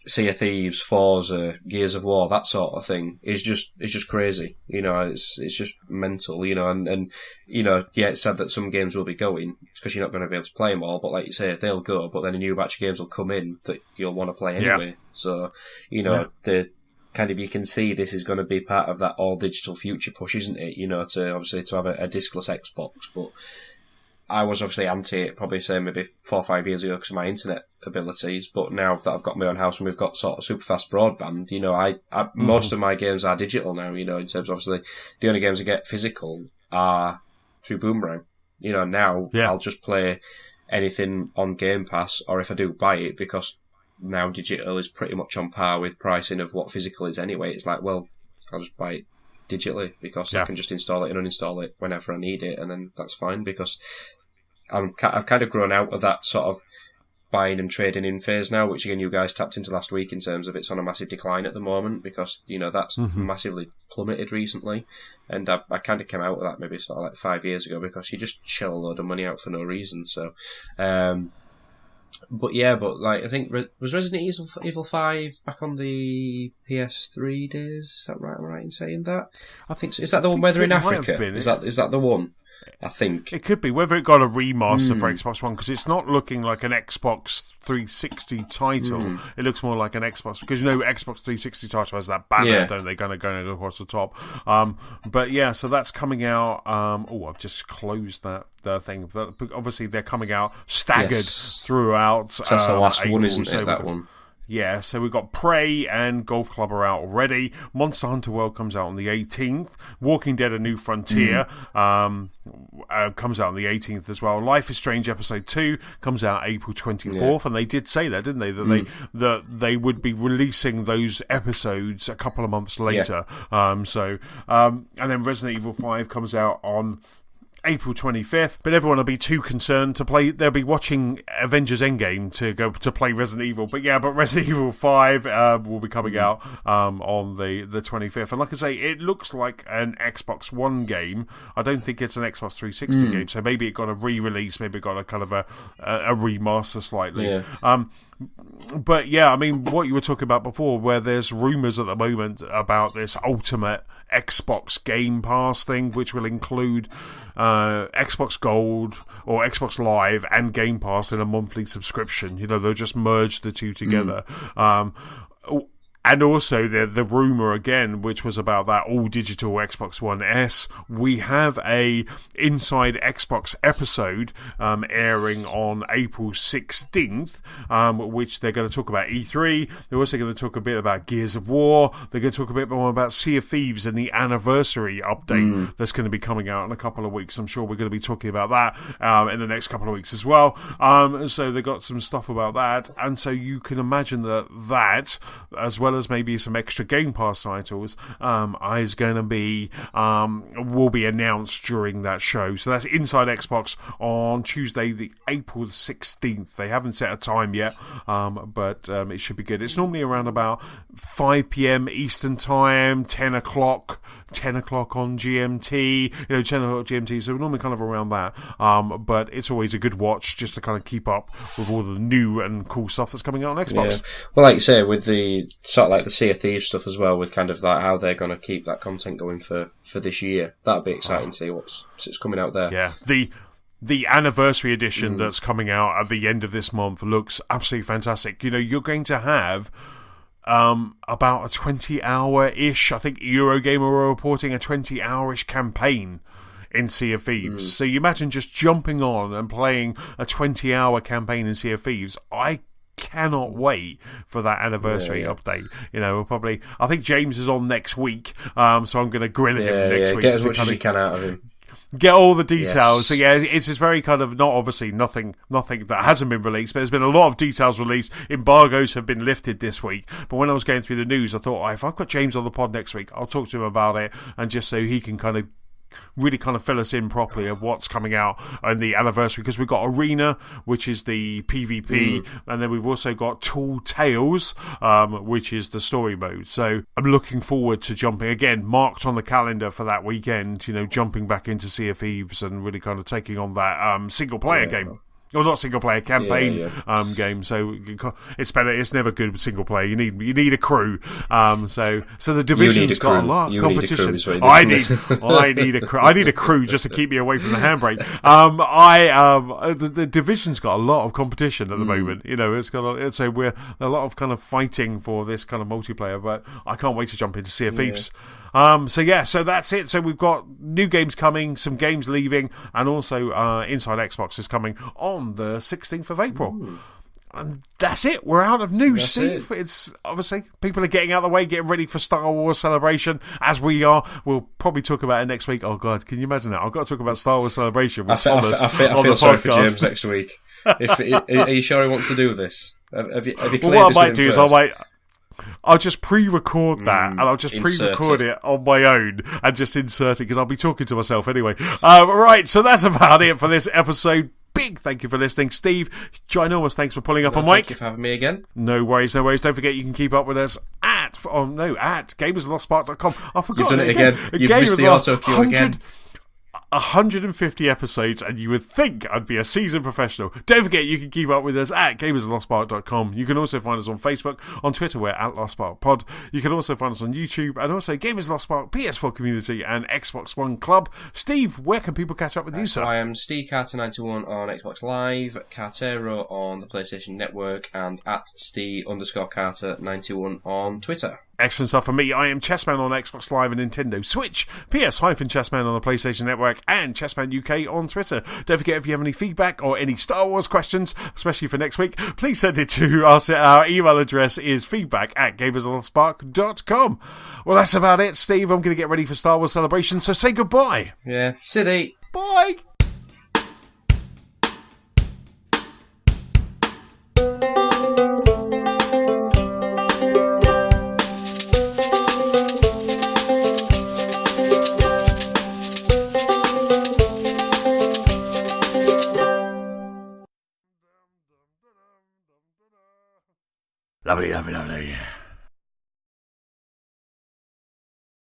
Sea of Thieves, Forza, Gears of War, that sort of thing is just crazy. It's just mental, and it's said that some games will be going because you're not going to be able to play them all, but like you say, they'll go, but then a new batch of games will come in that you'll want to play anyway. Yeah. So, the kind of, you can see this is going to be part of that all digital future push, isn't it? To have a discless Xbox, but I was obviously anti it, probably say maybe 4 or 5 years ago because of my internet abilities, but now that I've got my own house and we've got sort of super fast broadband, most of my games are digital now, in terms of, obviously the only games I get physical are through Boomerang. Now I'll just play anything on Game Pass, or if I do buy it, because now digital is pretty much on par with pricing of what physical is anyway. It's like, well, I'll just buy it digitally because I can just install it and uninstall it whenever I need it, and then that's fine, because I've kind of grown out of that sort of buying and trading in phase now, which again you guys tapped into last week in terms of it's on a massive decline at the moment, because that's massively plummeted recently, and I kind of came out of that maybe sort of like 5 years ago, because you just shell a load of money out for no reason. So but like I think was Resident Evil 5 back on the PS3 days? Is that right? Am I right in saying that? I think so. Is that the one where they're in Africa? Is that the one? I think it could be. Whether it got a remaster for Xbox One, because it's not looking like an Xbox 360 title. It looks more like an Xbox, because Xbox 360 title has that banner, don't they? Going across the top. But yeah, so that's coming out. I've just closed that thing. Obviously, they're coming out staggered throughout. So that's the last April, one, isn't it? That one. Yeah, so we've got Prey and Golf Club are out already. Monster Hunter World comes out on the 18th. Walking Dead: A New Frontier comes out on the 18th as well. Life is Strange Episode 2 comes out April 24th, and they did say that, didn't they? That they would be releasing those episodes a couple of months later. And then Resident Evil 5 comes out on April 25th, but everyone will be too concerned to play. They'll be watching Avengers Endgame to go to play Resident Evil. But Resident Evil 5 will be coming out on the 25th. And like I say, it looks like an Xbox One game. I don't think it's an Xbox 360 game. So maybe it got a re-release, maybe it got a kind of a remaster slightly. Yeah. But yeah, I mean, what you were talking about before, where there's rumours at the moment about this ultimate Xbox Game Pass thing, which will include Xbox Gold or Xbox Live and Game Pass in a monthly subscription. They'll just merge the two together. And also the rumour again, which was about that all-digital Xbox One S. We have a Inside Xbox episode airing on April 16th, which they're going to talk about E3. They're also going to talk a bit about Gears of War. They're going to talk a bit more about Sea of Thieves and the anniversary update that's going to be coming out in a couple of weeks. I'm sure we're going to be talking about that in the next couple of weeks as well. So they got some stuff about that. And so you can imagine that, as well as maybe some extra Game Pass titles, is going to be will be announced during that show. So that's Inside Xbox on Tuesday, the April 16th. They haven't set a time yet, but it should be good. It's normally around about 5 p.m. Eastern Time, 10 o'clock on GMT, 10 o'clock GMT, so normally kind of around that. But it's always a good watch just to kind of keep up with all the new and cool stuff that's coming out on Xbox. Yeah. Well, like you say, with the sort of like the Sea of Thieves stuff as well, with kind of like how they're going to keep that content going for this year. That'll be exciting to see what's coming out there. Yeah. The anniversary edition that's coming out at the end of this month looks absolutely fantastic. You're going to have about a 20-hour-ish, I think Eurogamer were reporting a 20-hour-ish campaign in Sea of Thieves. So you imagine just jumping on and playing a 20-hour campaign in Sea of Thieves. I cannot wait for that anniversary update. We'll probably, I think James is on next week, so I'm going to grill him next week. Get as much as you can out of him. Get all the details. Yes. So yeah, it's just very kind of nothing that hasn't been released, but there's been a lot of details released. Embargoes have been lifted this week. But when I was going through the news, I thought, if I've got James on the pod next week, I'll talk to him about it, and just so he can kind of really kind of fill us in properly of what's coming out on the anniversary, because we've got Arena, which is the PvP, and then we've also got Tall Tales, which is the story mode. So I'm looking forward to jumping again, marked on the calendar for that weekend, jumping back into Sea of Thieves and really kind of taking on that single player game. Or not single player campaign game. So it's better. It's never good with single player. You need a crew. So the Division's got a lot of competition. I need a crew. I need a crew just to keep me away from the handbrake. The Division's got a lot of competition at the moment. It's got so we're a lot of kind of fighting for this kind of multiplayer. But I can't wait to jump into Sea of Thieves. So that's it. So we've got new games coming, some games leaving, and also Inside Xbox is coming on the 16th of April. Ooh. And that's it. We're out of news, Steve. It's obviously people are getting out of the way, getting ready for Star Wars Celebration, as we are. We'll probably talk about it next week. Oh God, can you imagine that? I've got to talk about Star Wars Celebration with Thomas. I feel sorry for James next week. Are you sure he wants to do this? Have you cleared what I might do is I'll just pre-record that, and I'll just pre-record it on my own and just insert it, because I'll be talking to myself anyway. Right, so that's about it for this episode. Big thank you for listening, Steve. Ginormous thanks for pulling up on mic. Thank you for having me again. No worries. Don't forget you can keep up with us at gamerslotspark.com. I forgot. You've done it again. You've missed the auto cue again. 150 episodes, and you would think I'd be a seasoned professional. Don't forget you can keep up with us at gamerslotspark.com. You can also find us on Facebook, on Twitter we're at LostSparkPod. You can also find us on YouTube, and also Gamers Lost Spark PS4 Community and Xbox One Club. Steve, where can people catch up with you, sir? I am Steve Carter91 on Xbox Live, Cartero on the PlayStation Network, and at Steve_Carter91 on Twitter. Excellent stuff for me. I am Chessman on Xbox Live and Nintendo Switch, PS-Chessman on the PlayStation Network, and Chessman UK on Twitter. Don't forget, if you have any feedback or any Star Wars questions, especially for next week, please send it to us. Our email address is feedback@gamerslotspark.com. Well, that's about it, Steve. I'm going to get ready for Star Wars Celebration, so say goodbye. Yeah, City. Bye. Lovely, lovely, lovely.